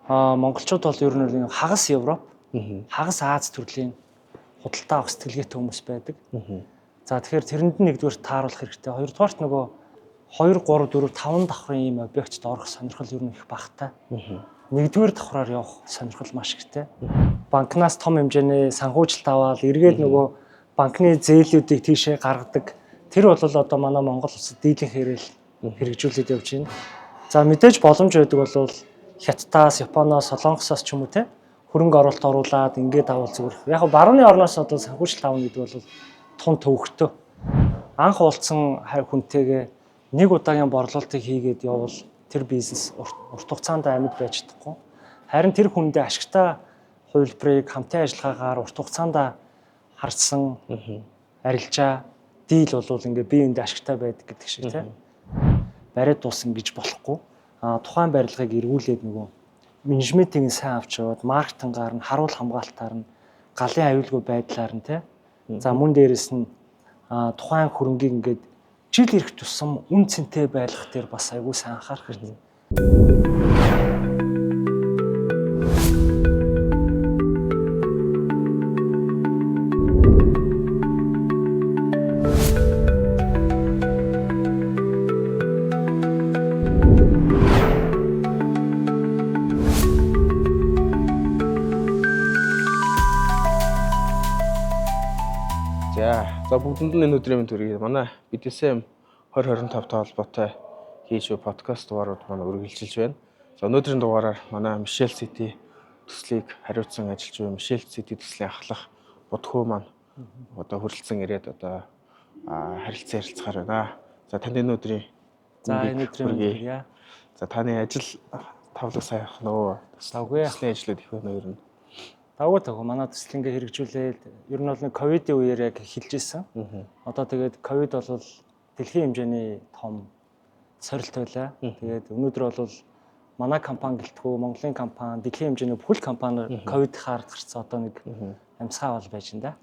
монголчууд бол ер нь хагас Европ, хагас Аз төрлийн худалдаа авах сэтгэлгээтэй хүмүүс байдаг. За тэгэхээр тэрэнд нь нэгдүгээр тааруулах хэрэгтэй. Хоёрдугаарт нөгөө 2 3 4 5 давхрын ийм объектд орох сонирхол ер нь их багатай. Нэгдүгээр давхраар явах сонирхол маш ихтэй. Банкнаас том хэмжээний санхүүжилт аваад эргээд нөгөө банкны зээлүүдийг тийшээ гаргадаг. Тэр бол одоо манай Монгол улсад дийлэнх хэрэгэл хэрэгжүүлээд явж байна. За мэдээж боломж байдаг бол Хятадаас, Японоос, Солонгосоос ч юм уу те хөрөнгө оруулалт оруулаад ингээд авал зүгээр. Яг барууны орноос одоо санхүүжилт авах гэдэг бол тун төвөгтэй. Анх уулзсан хүнтэйгээ нэг удаагийн борлуулалтыг хийгээд явбал тэр бизнес урт хугацаанд амьд байж чадахгүй. Харин тэр хүндээ ашигтай хувилбарыг хамтын ажиллагаагаар урт хугацаанд харсан арилжаа дийл бол ингээд бие биендээ ашигтай байдаг гэдэг шиг тийм. Бариад дуусна гэж болохгүй. Тухайн барилгыг эргүүлээд нөгөө менежментийн сайн авч яваад маркетингаар нь харуул хамгаалтаар нь галын аюулгүй байдлаар нь тийм. За мөн дээрэс нь тухайн хөрөнгийг ингээд жил ирэх тусам үн цэнтэй байлгах дээр бас айгүй сайн анхаарах хэрэгтэй. За бүгдэнд нь энэ өдрийн төрөйг манай BDSM 2025-тай холбоотой хийж буй подкаст дугаарууд манай үргэлжилж байна. За өнөөдрийн дугаараар манай Michelle City төслийг хариуцсан ажиллаж буй Michelle City төслийн ахлах Будхүү маань одоо хүрэлцэн ирээд одоо харилцан ярилцахаар байна. За танд энэ өдрийн өдрийн За таны ажил тавлаг сайх нөө төслийн ажлууд их байна ер нь. Давгүй манай төсөл ингээ хэрэгжүүлээд ер нь бол нэг ковидын үеэр яг эхэлжсэн. Одоо тэгээд ковид бол дэлхийн хэмжээний том сорилт байлаа. Тэгээд өнөөдөр бол манай компани гэлтгүү Монголын компани дэлхийн хэмжээний бүхэл компани ковид хаард гарсан одоо нэг амьсгаа бол байж энэ.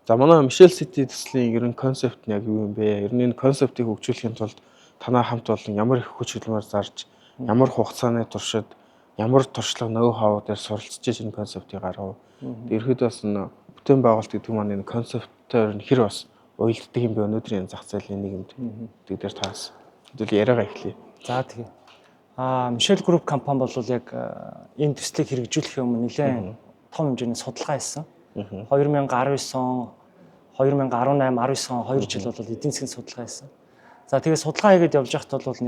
За манай Michelle City төслийн ер нь концепт нь яг юу юм бэ? Ер нь энэ концептыг хөгжүүлэхийн тулд танаа хамт олон ямар их хүч хөдөлмөр зарж, ямар хугацааны туршид ямар туршлага нөө хав дээр суралцж энэ концептыг гаргав. Ерхэд бас бүтээн байгуулалт гэдэг маань энэ концептээр хэр бас уялддаг юм бэ өнөөдрийн зах зээлийн нийгэмд. Тэг дээр таас хэдүүл яриагаа эхлэе. За тэгээ. Michelle Group компани бол яг энэ төслийг хэрэгжүүлэх юм нэлээд том хэмжээний судалгаа хийсэн. 2019 он, 2018, 19 он 2 жил бол эдийн засгийн судалгаа хийсэн. За тэгээ судалгаа хийгээд явж байхад бол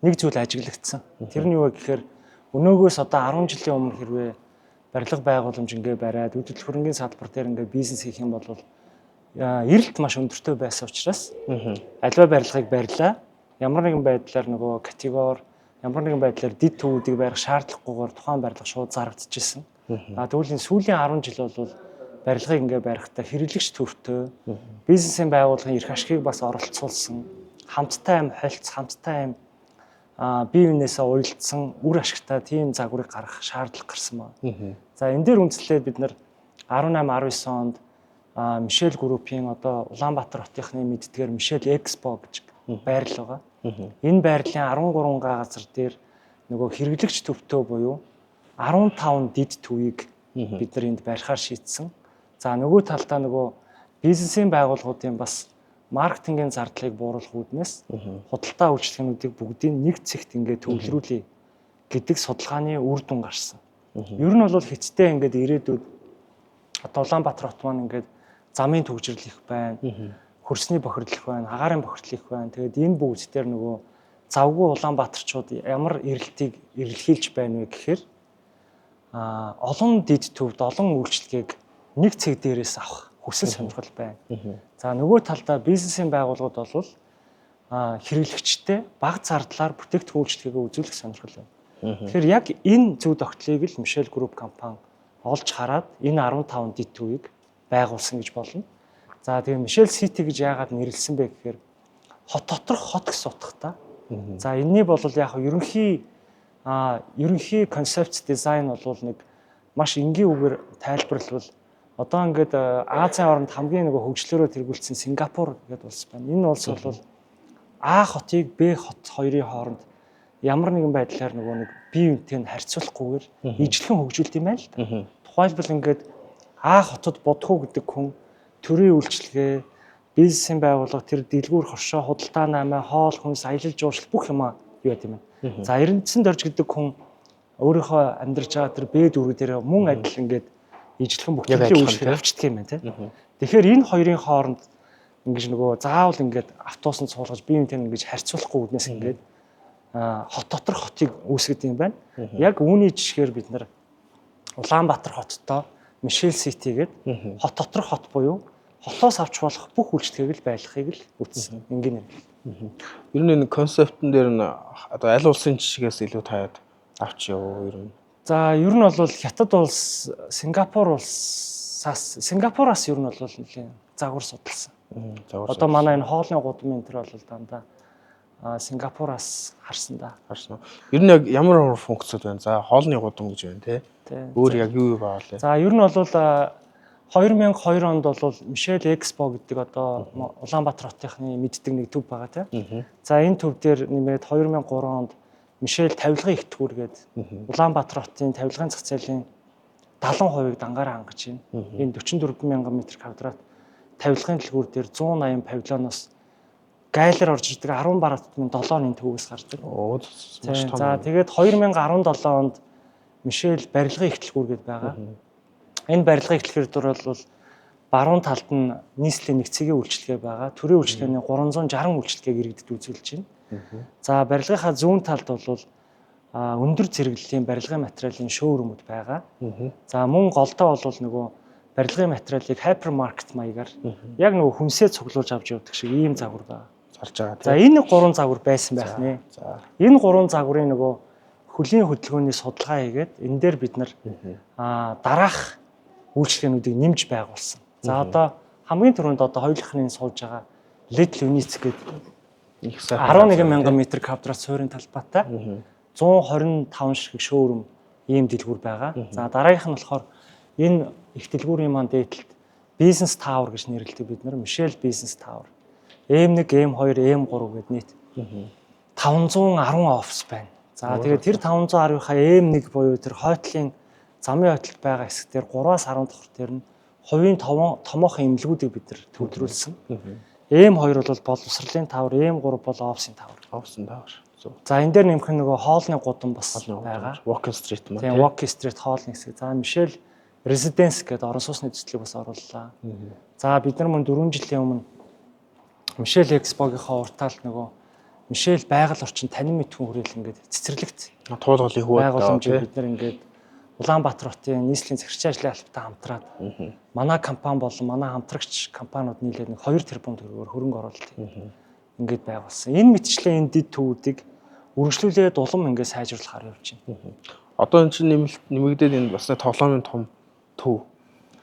нэг зүйл ажиглагдсан. Тэр нь юу вэ гэхээр өнөөгөөс одоо 10 жилийн өмнө хэрвээ барилга байгууламж ингээ бариад үдэл хөрөнгийн салбар дээр ингээ бизнес хийх юм бол эрэлт маш өндөртэй байсан учраас аливаа барилгыг барьлаа. Ямар нэгэн байдлаар нөгөө категори, ямар нэгэн байдлаар дид төвүүдийг барих шаардлагагүйгээр тухайн барилга шууд зарагдчихсэн. Тэгвэл энэ сүүлийн 10 жил бол барилгыг ингээ барихтаа хэрэглэгч төвтэй бизнесийн байгууллагын эрх ашигыг бас оролцуулсан. Хамттай аим холц, хамттай аим бие биенээсээ уялдсан үр ашигтай тийм загварыг гаргах шаардлага гарсан байна. За энэ дээр үндэслээд бид нар 18 19 онд Michelle Group-ийн одоо Улаанбаатар хотынхны мэддгээр Michelle Expo гэж байрлал байгаа. Энэ байрлалын 13 газар дээр нөгөө хэрэглэгч төвтэй буюу 15 дид төвийг бид нар энд барихаар шийдсэн. За нөгөө талдаа нөгөө бизнесийн байгууллагуудын бас маркетингийн зардлыг бууруулах үүднээс худалдаа үйлчлэгнүүдийг бүгдийг нэг цэгт ингээд төвлөрүүлээ гэдэг судалгааны үр дүн гарсан. Ер нь бол хэцтэй ингээд ирээдүйд одоо Улаанбаатар хот маань ингээд замын төвжирэл их байна, хөрсний бохирдол их байна, агаарын бохирдол их байна. Тэгээд энэ бүгд дээр нөгөө завгүй Улаанбаатарчууд ямар эрэлтийг эрэлхийлж байна вэ гэхээр олон дид төвд олон үйлчлэгийг нэг цэг дээрээс авах хүсэл сонирхол байна. За нөгөө талдаа бизнесийн байгууллагууд бол хэрэглэгчтэй бага зардлаар бүтээгдэхүүн үйлчлэгээ үзүүлэх сонирхол байна. Тэгэхээр яг энэ зөв тогтлыг л Michelle Group компани олж хараад энэ 15 дид төвийг байгуулсан гэж болно. За тэгээ Michelle City гэж яагаад нэрлсэн бэ гэхээр хот доторх хот гэсэн утгатай. За энэний бол яг ерөнхий концепт дизайн бол нэг маш энгийн үгээр тайлбарлавал одоо ингээд Азийн орнд хамгийн нөгөө хөгжлөөрөө тэргүүлсэн Сингапур гэдэг улс байна. Энэ улс бол А хотыг Б хот хоёрын хооронд ямар нэгэн байдлаар нөгөө нэг бие биентэй нь харьцуулахгүйгээр ижлэхэн хөгжүүлт юм байна л да. Тухайлбал ингээд А хотод бодхоо гэдэг хүн төрийн үйлчлэгээ, бизнесийн байгууллага, тэр дэлгүүр хоршоо, худалдаа намаа, хоол хүнс, аялал жуулчлал бүх юм юу гэдэг юм бэ. За Эрдэнэсэн дорж гэдэг хүн өөрийнхөө амьдарч байгаа тэр бэд үрэг дээр мөн адил ингээд ижлэхэн бүхэлдээ үйлчлэгээ авчдаг юм байна тийм. Тэгэхээр энэ хоёрын хооронд ингэж нөгөө заавал ингээд автобусанд суулгаж бие биентэй ингэж харьцуулахгүй үднээс ингээд хот дотор хотыг үүсгэж юм байна. Яг үүний жишгээр бид нар Улаанбаатар хоттой Мишель Сити гэдэг хот доторх хот буюу хотоос авч болох бүх үйлчлэгийг л байлгахыг л үтсэн. Ингийн нэр. Ер нь энэ концептн дээр нь одоо аль улсын жишгээс илүү таад авч явуу ер нь. За ер нь бол Хятад улс, Сингапураас ер нь бол нэлийн загвар судалсан. Одоо манай энэ хоолны гудамын тэр бол дандаа Сингапураас харсан да. Харсан. Ер нь яг ямар функцуд байна? За хоолны гудам гэж байна те. Өөр яг юу баалаа? За ер нь бол 2002 онд бол Мишель Экспо гэдэг одоо Улаанбаатар хотынхны мэддэг нэг төв байгаа тийм. За энэ төв дээр нэмээд 2003 онд Мишель тавилгын их тгүүр гэдэг Улаанбаатар хотын тавилгын зах зээлийн 70%-ыг дангаараа хангаж байна. Энэ 44,000 м2 тавилгын дэлгүүр дээр 180 павильоноос гайлар орж ирдэг 10 баруун 7-ны төвөөс гардаг. За тэгээд 2017 онд Мишель барилгын их дэлгүүр гэдэг байгаа. Энэ барилгын их дэлгүүр бол баруун талд нь нийслэлийн нэг цэгийн үйлчлэгээ байгаа. Төрийн үйлчлэгээний 360 үйлчлэгээг иргэдэд үзүүлж байна. За барилгынхаа зүүн талд бол өндөр зэрэглэлийн барилгын материалын шоурумуд байгаа. За мөн голдоо бол нөгөө барилгын материалыг хайпермаркет маягаар яг нөгөө хүнсээ цуглуулж авч явдаг шиг ийм загвар байгаа. Зарж байгаа тийм. За энэ 3 загвар байсан байх нэ. За энэ 3 загварын нөгөө хөлийн хөдөлгөөний судалгаа хийгээд энэ дээр бид нар дараах үйлчлэгээнүүдийг нэмж байгуулсан. За одоо хамгийн түрүүнд одоо хоёулахны сууж байгаа LED Lunis гэдэг 11,000 м2 суурийн талбайтай 125 ширхэг шоурум ийм дэлгүүр байгаа. За дараагийнх нь болохоор энэ их дэлгүүрийн маань дээдлэлт бизнес тавер гэж нэрлэдэг бид нар Мишель бизнес тавер. M1, M2, M3 гэдэг нийт 510 офис байна. За тэгээд тэр 510-ийнхаа M1 буюу тэр хойтлын замын хойтлолд байгаа хэсэг дээр 3-аас 10 давхар дээр нь хувийн томоохон эмнэлгүүдийг бид нар төвлөрүүлсэн. M2 бол боловсролын тавар, M3 бол офисын тавар. Офисын тавар. За энэ дээр нэмэх нь нөгөө хоолны гудам бас байгаа. Walking Street маа. Тийм, Walking Street хоолны хэсэг. За Мишель Residence гэдэг орон сууцны төслийг бас орууллаа. За бид нар мөн 4 жилийн өмнө Мишель Экспогийнхаа уртаалд нөгөө Мишель байгаль орчин танин мэдхүн хүрээлэн ингээд цэцэрлэгт туулгын хүү байгууламжийг бид нар ингээд Улаанбаатар хотын нийслэлийн захирч ажлын албатай хамтраад манай компани болон манай хамтрагч компаниуд нийлээд нэг 2 тэрбум төгрөгөөр хөрөнгө оруулалт ингээд байгуулсан. Энэ мэтчлийн энэ дэд төвүүдийг үргэлжлүүлээд улам ингээд сайжруулахаар явж байна. Одоо энэ чинь нэмэгдээд энэ бас тоглоомын том төв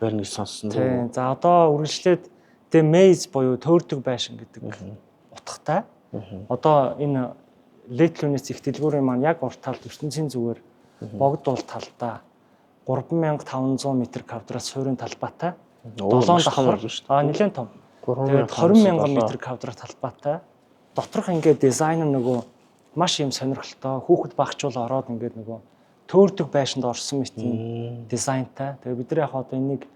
байна гэж сонссон. Тийм. За одоо үргэлжлээд The Maze буюу төөрдөг байшин гэдэг утгатай. Одоо энэ LED Lunis их дэлгүүрийн маань яг урт талд ертөнцийн зүгээр богдуул талдаа 3500 м2 суурийн талбайтай 7 давхар нэлээд том. Тэгээд 20,000 м2 талбайтай. Доторх ингээд дизайн нь нөгөө маш юм сонирхолтой. Хүүхэд багчуул ороод ингээд нөгөө төөрдөг байшинд орсон мэтийн дизайнтай. Тэгээд бид нар яг одоо энийг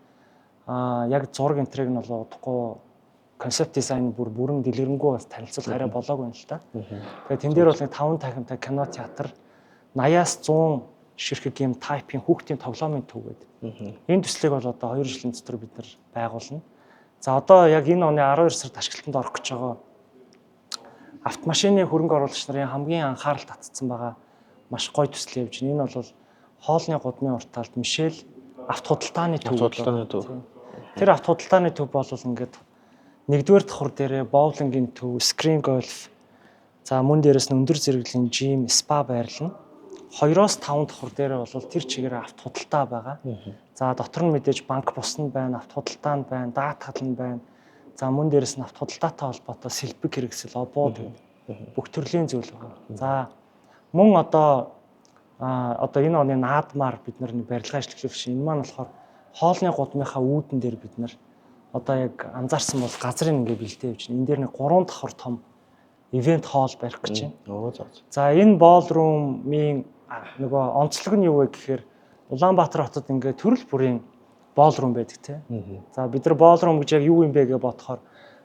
яг зураг энтриг нь бол удахгүй концепт дизайн бүрэн дэлгэрэнгүй бас танилцуулах арай болоогүй юм л та. Тэгээд тэн дээр бол нэг 5 тахимтай кино театр 80-аас 100 ширхэг юм тайпын хүүхдийн тоглоомын төв гэдэг. Энэ төслийг бол одоо 2 жилийн дотор бид нар байгуулна. За одоо яг энэ оны 12 сард ашиглалтанд орох гэж байгаа автомашины хөрөнгө оруулагч нарын хамгийн анхаарал татсан байгаа маш гоё төсөл явж байна. Энэ бол хоолны гудамын уртаалд Мишель авто худалдааны төв. Тэр авто худалдааны төв бол ингээд 1-р давхар дээрээ боулингийн төв, скрин гольф, за мөн дээрээс нь өндөр зэрэглэлийн жим, спа байрлал нь 2-оос 5 давхар дээрээ бол тэр чигээр авто худалдаа байгаа. За дотор нь мэдээж банк бус нь байна, авто худалдаа нь байна, даатгал нь байна. За мөн дээрээс нь авто худалдаатай холбоотой сэлбэг хэрэгсэл, обууд бүх төрлийн зүйл байгаа. За мөн одоо энэ оны наадмаар бид нар барилгын ажил хийж байна. Энэ маань болохоор хоолны гудамынхаа үүдэн дээр бид нар одоо яг анзаарсан бол газрын ингээ бэлдээ явж байна. Энэ дээр нэг 3 давхар том ивент холл барих гэж байна. Оо за. За энэ ballroom-ийн нөгөө онцлог нь юу вэ гэхээр Улаанбаатар хотод ингээд төрөл бүрийн ballroom байдаг те. За бид нар ballroom гэж яг юу юм бэ гэж бодохоор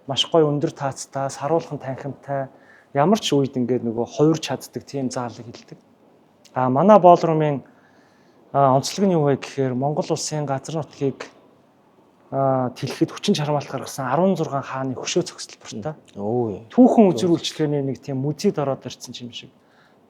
маш гоё өндөр таацтай, саруулхан танхимтай, ямар ч үед ингээд нөгөө хувирч чаддаг тийм заалыг хэлдэг. Манай ballroom-ийн онцлог нь юу вэ гэхээр Монгол улсын газар нутгийг тэлэхэд хүчин чармаалт гаргасан 16 хааны хөшөө цогцлбортой. Түүхэн үзүр үйлчлэгээний нэг тийм музейд ороод ирсэн юм шиг.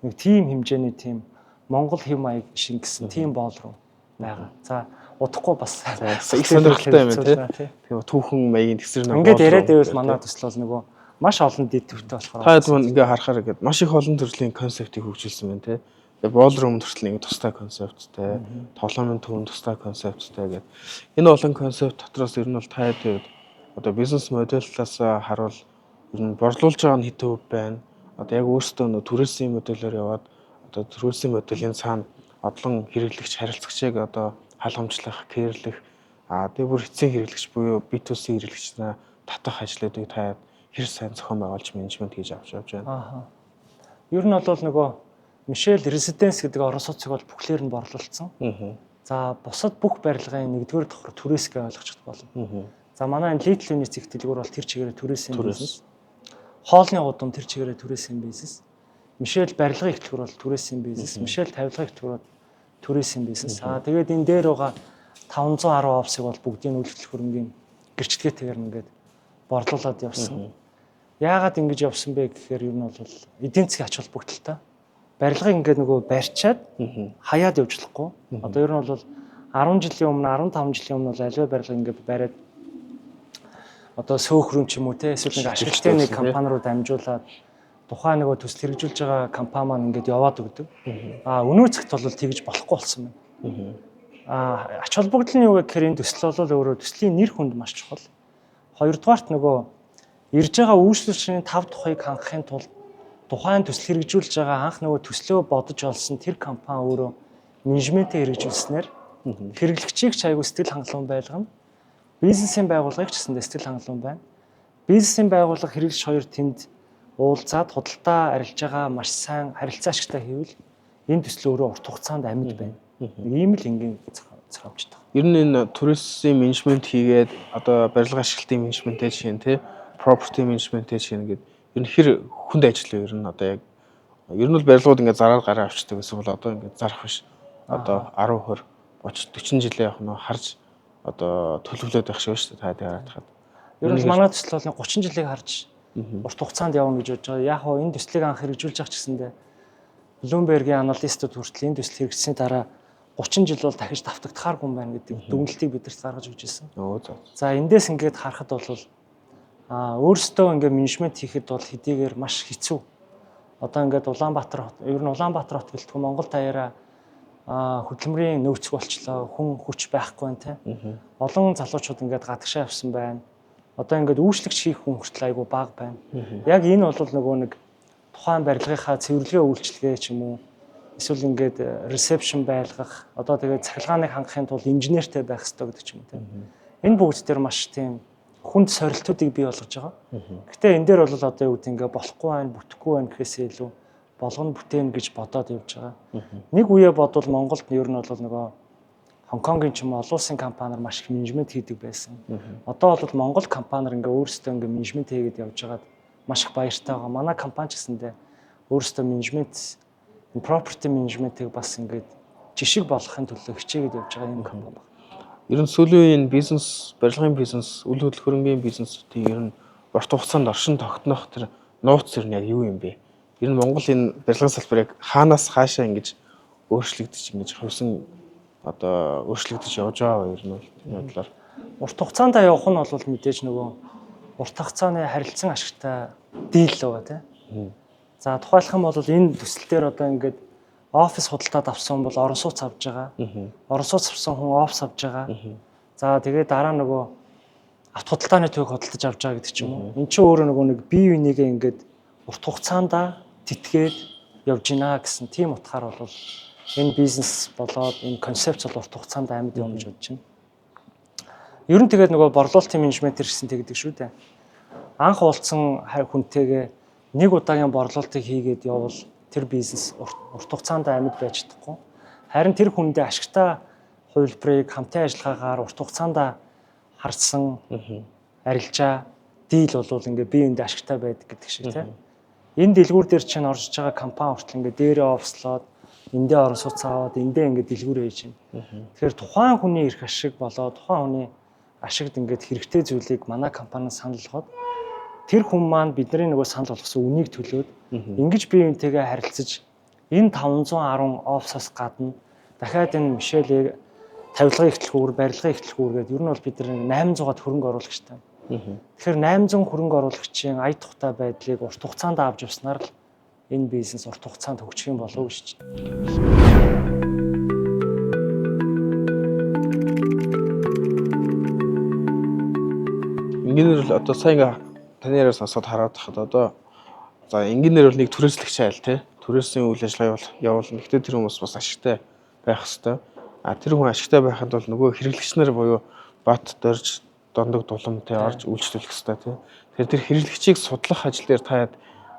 Нэг тийм хэмжээний тийм Монгол хэв маяг шингэсэн тийм ballroom байгаа. За удахгүй бас их сонирхолтой юм тийм. Тэгээ түүхэн маягийн тэсэр нэг ингээд яриад байвал манай төсөл бол нөгөө маш олон дэд төвтэй болохоор та хэд ингээ харахаар ингээд маш их олон төрлийн концептыг хөгжүүлсэн байна тийм. Тэгээ ballroom төрлийн ингээ тустай концепттэй, тоглоомын төвийн тустай концепттэй гэдэг. Энэ олон концепт дотроос ер нь бол та хэд одоо бизнес модель талаас харуул ер нь борлуулж байгаа нь хэдэн хувь байна. Одоо яг өөрсдөө нөө түрээсийн модельээр яваад одоо түрээсийн моделийн цаана одлон хэрэглэгч харилцагчийг одоо халамжлах, кэрлэх тэгээ бүр эцсийн хэрэглэгч буюу B2C хэрэглэгч нараа татах ажлуудыг та хэр сайн зохион байгуулж менежмент хийж авч байна. Ер нь бол нөгөө Мишель Резиденс гэдэг орон сууцыг бол бүхлээр нь борлуулсан. За бусад бүх барилгын нэгдүгээр давхар түрээсгээ ойлгочихд болно. За манай энэ Little Units их дэлгүүр бол тэр чигээрээ түрээсийн бизнес. Хоолны гудам тэр чигээрээ түрээсийн бизнес. Мишель барилгын их дэлгүүр бол түрээсийн бизнес. Мишель тавилгын их дэлгүүр түрээсийн бизнес. Тэгээд энэ дээр байгаа 510 офсыг бол бүгдийн үйлчлэл хөрөнгийн гэрчлэгээтэйгээр ингээд борлуулад явсан. Яагаад ингэж явсан бэ гэхээр ер нь бол эдийн засгийн ач холбогдолтой. Барилгыг ингээд нөгөө барьчаад хаяад явуулахгүй. Одоо ер нь бол 10 жилийн өмнө 15 жилийн өмнө бол аливаа барилга ингээд бариад одоо сөөхрөм ч юм уу те эсвэл нэг ашигчтай нэг компани руу дамжуулаад тухайн нөгөө төсөл хэрэгжүүлж байгаа компани маань ингээд яваад өгдөг. Өнөө цагт бол тэгж болохгүй болсон байна. Ач холбогдол нь юу вэ гэхээр энэ төсөл бол өөрөө төслийн нэр хүнд маш чухал. Хоёрдугаарт нөгөө ирж байгаа үйлчлэгчийн 5 тухайг хангахын тулд тухайн төсөл хэрэгжүүлж байгаа анх нөгөө төслөө бодож олсон тэр компани өөрөө менежментээ хэрэгжүүлснээр хэрэглэгчийг ч аягүй сэтгэл хангалуун байлгана. Бизнесийн байгууллагыг ч гэсэндээ сэтгэл хангалуун байна. Бизнесийн байгууллага хэрэглэгч хоёр тэнд уулзаад худалдаа арилж байгаа маш сайн харилцаа ашигтай хийвэл энэ төсөл өөрөө урт хугацаанд амьд байна. Ийм л энгийн зохиомжтой. Ер нь энэ туризмын менежмент хийгээд одоо барилга ашиглалтын менежменттэй жишээ нь тий property менежменттэй жишээ нь гэдэг ер нь хэр хүнд ажил вэ ер нь одоо яг ер нь бол барилгууд ингээд зараар гараа авчдаг гэсэн бол одоо ингээд зарах биш. Одоо 10 20 30 40 жилээ явах нь харж одоо төлөвлөд байх шиг шүү дээ та хараад хаад. Ер нь манай төсөл бол 30 жилийг харж урт хугацаанд явна гэж бодож байгаа. Яг хоо энэ төслийг анх хэрэгжүүлж байгаа ч гэсэндээ Bloomberg-ийн аналистууд хүртэл энэ төсөл хэрэгжсэний дараа 30 жил бол дахиж давтагдахааргүй юм байна гэдэг дүгнэлтийг бидэрт гаргаж өгч ирсэн. За эндээс ингээд харахад бол өөрсдөө ингээд менежмент хийхэд бол хэдийгээр маш хэцүү. Одоо ингээд Улаанбаатар хот, ер нь Улаанбаатар хот гэлтгүй Монгол даяараа хөдөлмөрийн нөөцг болчлоо, хүн хүч байхгүй байна те. Олон залуучууд ингээд гадагшаа явсан байна. Одоо ингээд үйлчлэгч хийх хүн хүртэл айгүй бага байна. Яг энэ бол нөгөө нэг тухайн барилгынхаа цэвэрлэгээ үйлчлэгээ ч юм уу эсвэл ингээд ресепшн байлгах, одоо тэгээд цахилгааныг хангахын тулд инженертэй байх хэрэгтэй гэдэг ч юм те. Энэ бүгд дээр маш тийм хүнд сорилтуудыг бий болгож байгаа. Гэхдээ энэ дээр бол одоо юу гэдэг ингээд болохгүй байна, бүтэхгүй байна гэхээсээ илүү болгоно бүтээн гэж бодоод явж байгаа. Нэг үе бодвол Монголд ер нь бол нөгөө Хонконгийн ч юм уу олон улсын компаниар маш их менежмент хийдэг байсан. Одоо бол Монгол компаниар ингээ өөрсдөө ингээ менежмент хийгээд явж байгаад маш их баяртай байгаа. Манай компани ч гэсэндээ өөрсдөө менежмент, property management-ыг бас ингээд жишг болгохын төлөө хичээгээд явж байгаа юм компани байна. Ер нь сүүлийн бизнес, барилгын бизнес, үйл хөдлөлгөөрөнгийн бизнесүүдийн ер нь урт хугацаанд оршин тогтнох тэр нууц ер нь яг юу юм бэ? Ер нь Монгол энэ барилгын салбарыг хаанаас хаашаа ингэж өөрчлөгдөж ингэж хувьсан одоо өөрчлөгдөж явж байгаа ер нь бол энэ бодлоор урт хугацаанд явах нь бол мэдээж нөгөө урт хугацааны харилцан ашигтай дийл л байгаа тийм. За тухайлах юм бол энэ төсөл дээр одоо ингээд офис худалдаад авсан бол орон сууц авж байгаа. Орон сууц авсан хүн офис авж байгаа. За тэгээд дараа нөгөө авто худалдааны төвийг худалдаж авч байгаа гэдэг ч юм уу. Энд чинь өөрөө нөгөө нэг бие бинийгээ ингээд урт хугацаанд тэтгээд явж гинэ гэсэн тийм утгаар бол энэ бизнес болоод энэ концепц бол урт хугацаанд амьд юм гэж бодож байна. Ер нь тэгээд нөгөө борлуулалтын менежмент гэсэн тэгдэг шүү дээ. Анх уулзсан хүнтэйгээ нэг удаагийн борлуулалтыг хийгээд явбал тэр бизнес урт хугацаанд амьд байж чадахгүй. Харин тэр хүндээ ашигтай хувилбарыг хамтын ажиллагаагаар урт хугацаанд харсан арилжаа дийл болвол ингээ бие биендээ ашигтай байдаг гэдэг шиг тийм. Энэ дэлгүүр дээр чинь орж байгаа компани хүртэл ингээ дээрээ офслоод эндээ орон сууц аваад эндээ ингээ дэлгүүр хийж байна. Тэгэхээр тухайн хүний эрх ашиг болоо тухайн хүний ашигт ингээд хэрэгтэй зүйлийг манай компаниас санал болгоод тэр хүн маань бидний нөгөө санал болгосон үнийг төлөөд ингэж бие биентэйгээ харилцаж энэ 510 офсоос гадна дахиад энэ Мишелийг тавилгын ихтлгүүр, барилгын ихтлгүүр гэдэг ер нь бол бид нар 800-аад хөрөнгө оруулагчтай. Тэгэхээр 800 хөрөнгө оруулагчийн ая тухтай байдлыг урт хугацаанд авч явснаар л энэ бизнес урт хугацаанд хөгжих юм болов уу гэж байна. Инженер л одоо сайн таны яриас сонсоод хараад тахад одоо за инженер бол нэг түрээслэгч айл тий. Түрээсийн үйл ажиллагаа явуулна. Гэхдээ тэр хүмүүс бас ашигтай байх хэвээр. А тэр хүн ашигтай байхад бол нөгөө хэрэглэгч нар буюу бат дорж дондог дулам тий орж үйлчлүүлэх хэвээр тий. Тэгэхээр тэр хэрэглэгчийг судлах ажил дээр таад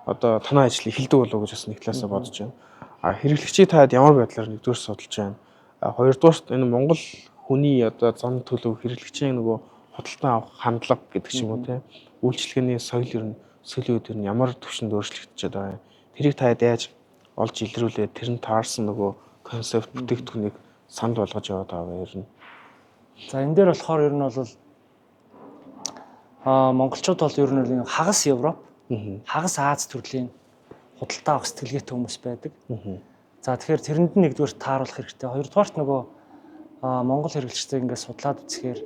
одоо танай ажил эхэлдэг болов уу гэж бас нэг талаасаа бодож байна. А хэрэглэгчийг таад ямар байдлаар нэгдүгээр судалж байна. А хоёрдугаарт энэ Монгол хүний одоо зам төлөв хэрэглэгчийн нөгөө худалдан авах хандлага гэдэг ч юм уу тий. Үйлчлэгээний соёл ер нь сүүлийн үед нь ямар түвшинд өөрчлөгдөж байгаа юм. Тэрийг таад яаж олж илрүүлээд тэр нь таарсан нөгөө концепт бүтээгдэхүүнийг санд болгож яваад байгаа ер нь. За энэ дээр болохоор ер нь бол монголчууд бол ер нь хагас Европ, хагас Аз төрлийн худалдаа авах сэтгэлгээтэй хүмүүс байдаг. За тэгэхээр тэрэнд нь нэгдүгээр тааруулах хэрэгтэй. Хоёрдугаарт нөгөө монгол хэрэглэгчтэй ингээд судлаад үзэхээр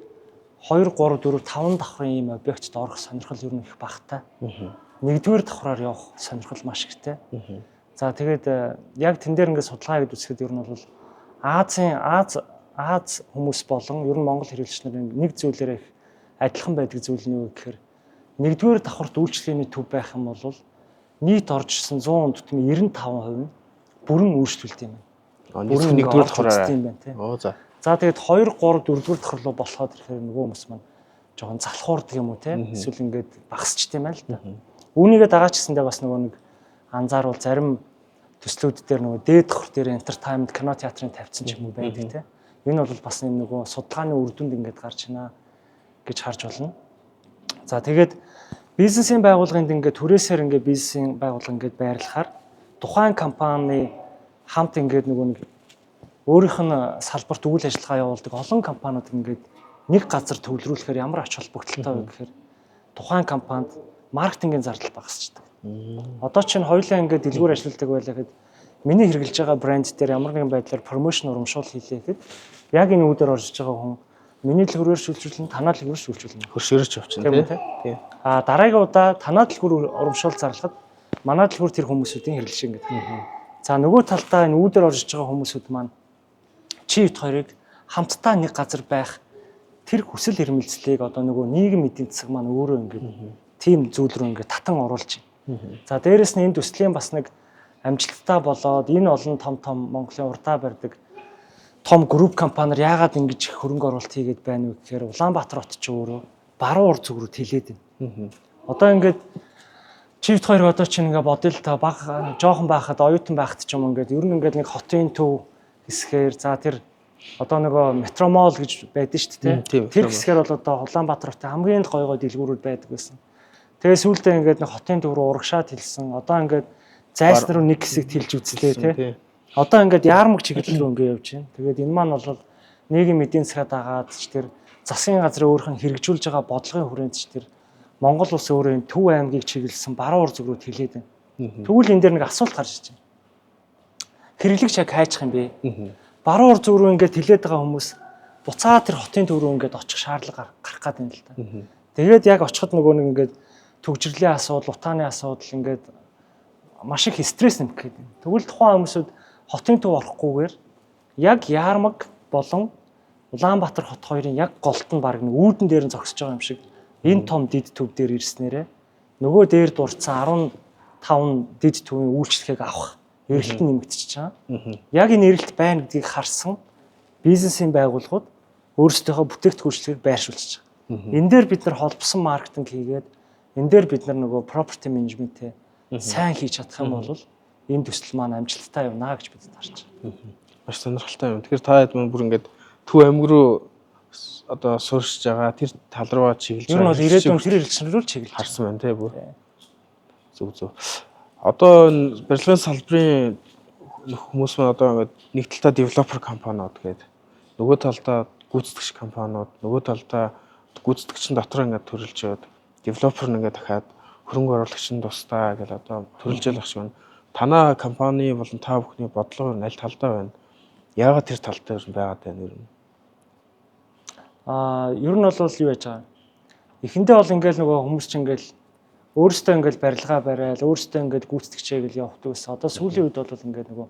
2 3 4 5 давхрын ийм объектд орох сонирхол ер нь их багтай. Нэгдүгээр давхраар явах сонирхол маш ихтэй. За тэгээд яг тэн дээр ингээд судалгаа хийгээд үзэхэд ер нь бол Аз хүмүүс болон ер нь монгол хэрэглэгч нарын нэг зүйлээрээ их адилхан байдаг зүйл нь юу гэхээр нэгдүгээр давхарт үйлчлэгээний төв байх юм бол нийт оржсэн 100 тутмын 95% нь бүрэн үйлчлүүлдэг юм байна. Бүрэн нэгдүгээр давхраар юм байна тийм. Оо за. За тэгээд 2 3 4-р давхар руу болоход ирэхээр нөгөө хүмүүс маань жоохон залхуурдаг юм уу тийм. Эсвэл ингээд багасчт юм байна л да. Үүнийгээ дагаад ч гэсэндээ бас нөгөө нэг анзааруул зарим төслүүд дээр нөгөө дээд давхар дээр entertainment кино театрын тавьсан ч юм уу байдаг тийм. Энэ бол бас энэ нөгөө судалгааны үр дүнд ингээд гарч байна гэж харж болно. За тэгээд бизнесийн байгууллаганд ингээд түрээсээр ингээд бизнесийн байгууллага ингээд байрлахаар тухайн компани хамт ингээд нөгөө нэг өөрийнх нь салбарт үйл ажиллагаа явуулдаг олон компаниуд ингээд нэг газар төвлөрүүлэхээр ямар ач холбогдолтой вэ гэхээр тухайн компанид маркетингийн зардал багасчдаг. Одоо чинь хоёулаа ингээд дэлгүүр ажилладаг байлаа гэхэд миний хэрэгжилж байгаа брэнд дээр ямар нэгэн байдлаар промошн урамшуул хийлээ гэхэд яг энэ үүдээр орж байгаа хүн миний дэлгүүрээр шилжүүлэн танаа дэлгүүрээр шилжүүлнэ. Хөршөөрч явчихна тий. Дараагийн удаа танаа дэлгүүр урамшуул зарлахад манай дэлгүүр тэр хүмүүсүүдийн хэрэглэж ингээд. За нөгөө талдаа энэ үүдээр орж байгаа хүмүүсүүд маань чи хэд хоёрыг хамтдаа нэг газар байх тэр хүсэл эрмэлзлийг одоо нөгөө нийгэм эдийн засаг маань өөрөө ингээд тийм зүйл рүү ингээд татан оруулж байна. За дээрэс нь энэ төслийн бас нэг амжилттай болоод энэ олон том Монголын урдаа барьдаг том групп компаниар яагаад ингэж хөрөнгө оруулалт хийгээд байна вэ гэхээр Улаанбаатар хот ч өөрөө баруун урд зүг рүү тэлээд байна. Одоо ингээд чивт хоёр одоо чинь ингээд бодъё л та баг жоохон байхад оюутан байхад ч юм ингээд ер нь ингээд нэг хотын төв хэсгээр за тэр одоо нөгөө метромол гэж байдаг шүү дээ. Тэр хэсгээр бол одоо Улаанбаатар хотын хамгийн гой дэлгүүрүүд байдаг байсан. Тэгээ сүүлдээ ингээд нэг хотын төв рүү урагшаад хэлсэн. Одоо ингээд зайсан руу нэг хэсэг тэлж үзлээ тий. Одоо ингээд яармаг чиглэл рүү ингээд явж байна. Тэгээд энэ маань бол нийгэм эдийн засгаа дагаад ч тэр засгийн газрын өөрийнх нь хэрэгжүүлж байгаа бодлогын хүрээнд ч тэр Монгол улс өөрөө Төв аймгийг чиглэсэн баруун ур зүг рүү тэлээд байна. Тэгвэл энэ дээр нэг асуулт гарч ирж байна. Хэрэглэгч яг хайчих юм бэ? Баруун ур зүг рүү ингээд тэлээд байгаа хүмүүс буцаад тэр хотын төв рүү ингээд очих шаардлага гарах гээд байна л да. Тэгээд яг очиход нөгөө нэг ингээд төгжрлийн асуудал, утааны асуудал ингээд маш их стресс нэмэх гээд байна. Тэгвэл тухайн хүмүүсүүд хотын төв орохгүйгээр яг Яармаг болон Улаанбаатар хот хоёрын яг голт нь баг үүдэн дээр нь зогсож байгаа юм шиг энэ том дид төв дээр ирснээрээ нөгөө дээр дурдсан 15 дид төвийн үйлчлэгийг авах эрэлт нь нэмэгдчихэж байгаа. Яг энэ эрэлт байна гэдгийг харсан бизнесийн байгууллагууд өөрсдийнхөө бүтээгдэхүүнчлэгийг байршуулж байгаа. Энэ дээр бид нар холбосон маркетинг хийгээд энэ дээр бид нар нөгөө property management-тэй сайн хийж чадах юм бол энэ төсөл маань амжилттай явна гэж бид харж байна. Маш сонирхолтой юм. Тэгэхээр та хэд мөн бүр ингээд Төв аймаг руу одоо сууршиж байгаа тэр тал руугаа чиглэж байгаа. Ер нь бол ирээдүйн тэр хэрэгцээ рүү чиглэж харсан байна тий бүр. Зөв. Одоо барилгын салбарын хүмүүс маань одоо ингээд нэг талдаа девелопер компаниуд гээд нөгөө талдаа гүйцэтгэгч компаниуд, нөгөө талдаа гүйцэтгэгч нь дотор ингээд төрөлж яваад девелопер нь ингээд дахиад хөрөнгө оруулагч нь тусдаа гэж одоо төрөлж явах шиг байна. Танаа компани болон та бүхний бодлого нь аль талдаа байна? Яагаад тэр тал дээр байгаад байна ер нь? Ер нь бол юу яаж байгаа. Эхэндээ бол ингээл нөгөө хүмүүс чинь ингээл өөрөөсөө ингээл барилгаа барайл, өөрөөсөө ингээд гүйцэтгэгчээ гэж явахдаг гэсэн. Одоо сүүлийн үед бол ингээд нөгөө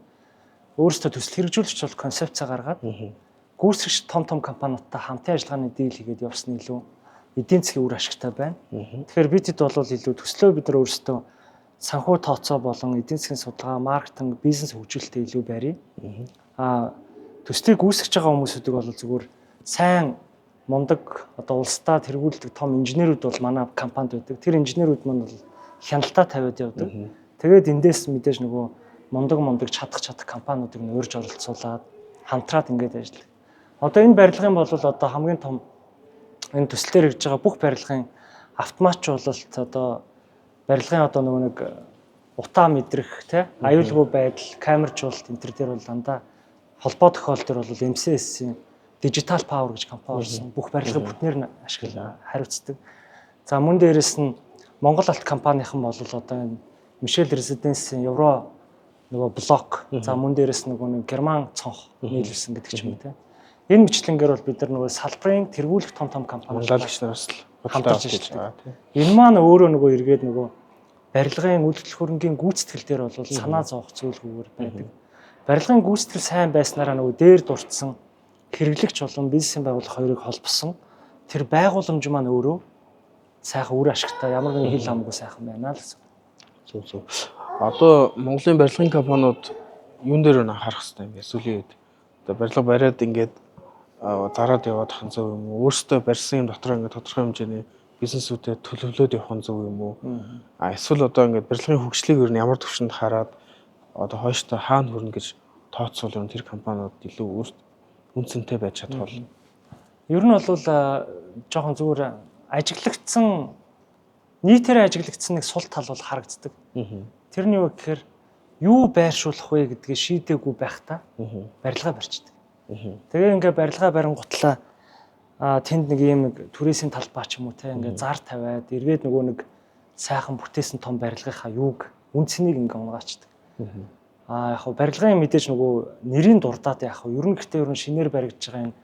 өөрөөсөө төсөл хэрэгжүүлэгч бол концепцаа гаргаад гүйцэтгэгч том компаниудтай хамтын ажиллагааны дийл хийгээд явсан илүү эдийн засгийн үр ашигтай байна. Тэгэхээр бидэд бол илүү төслөө бид нар өөрөөсөө санхүү тооцоо болон эдийн засгийн судалгаа, маркетинг, бизнес хөгжүүлэлтэд илүү барья. Төслийг гүйцэтгэж байгаа хүмүүсүүдийг бол зүгээр сайн мундаг одоо улсдаа тэргүүлдэг том инженерүүд бол манай компанид байдаг. Тэр инженерүүд маань бол хяналтаа тавиад явдаг. Тэгээд эндээс мэдээж нөгөө мундаг чадах компаниудыг нөрж оролцуулаад хамтраад ингээд ажилладаг. Одоо энэ барилгын бол одоо хамгийн том энэ төслөөр хийж байгаа бүх барилгын автоматжуулалт одоо барилгын одоо нөгөө нэг утаа мэдрэх тий аюулгүй байдал, камержуулалт энэ төр дээр бол дандаа холбоо тохиол төр бол MCS-ийн Digital Power гэж компани орсон. Бүх барилгын бүтнээр нь ашиглан хариуцдаг. За мөн дээрэс нь Монгол алт компанийхан бол одоо энэ Michel Residence-ийн Евро нөгөө блок. За мөн дээрэс нөгөө нэг Герман цонх нийлүүлсэн гэдэг ч юм уу те. Энэ бичлэнгээр бол бид нар нөгөө салбарын тэргүүлэх том компаниуд худалдаалагч нараас л хамтарч ажилладаг. Энэ маань өөрөө нөгөө эргээд нөгөө барилгын үйлдвэрлэл хөрөнгийн гүйцэтгэл дээр бол санаа зовох зүйлгүйгээр байдаг. Барилгын гүйцэтгэл сайн байснараа нөгөө дээр дурдсан хэрэглэгч болон бизнесийн байгууллага хоёрыг холбосон тэр байгууламж маань өөрөө сайхан үр ашигтай ямар нэгэн хил хамаагүй сайхан байна л гэсэн. Зөв. Одоо Монголын барилгын компаниуд юун дээр анхаарах хэрэгтэй юм бэ? Сүүлийн үед одоо барилга бариад ингээд зараад яваад хан зөв юм уу? Өөрсдөө барьсан юм дотор ингээд тодорхой хэмжээний бизнесүүдэд төлөвлөөд явах нь зөв юм уу? Эсвэл одоо ингээд барилгын хөгжлийг ер нь ямар төвшөнд хараад одоо хойштоо хаана хүрнэ гэж тооцоол юм тэр компаниуд илүү үнцэнтэй байж чадах бол. Ер нь бол жоохон зүгээр ажиглагдсан нийтээр ажиглагдсан нэг сул тал бол харагддаг. Тэрний юу гэхээр юу байршуулах вэ гэдгийг шийдээгүй байхдаа барилгаа барьчдаг. Тэгээ ингээ барилгаа барингутлаа тэнд нэг юм түрээсийн талбай ч юм уу те ингээ зар тавиад эргээд нөгөө нэг сайхан бүтээсэн том барилгынхаа юуг үнцнийг ингээ унгаачдаг. Яг хав барилгын мэдээж нөгөө нэрийн дурдаад яг хав ер нь гэртээ ер нь шинээр баригдаж байгаа энэ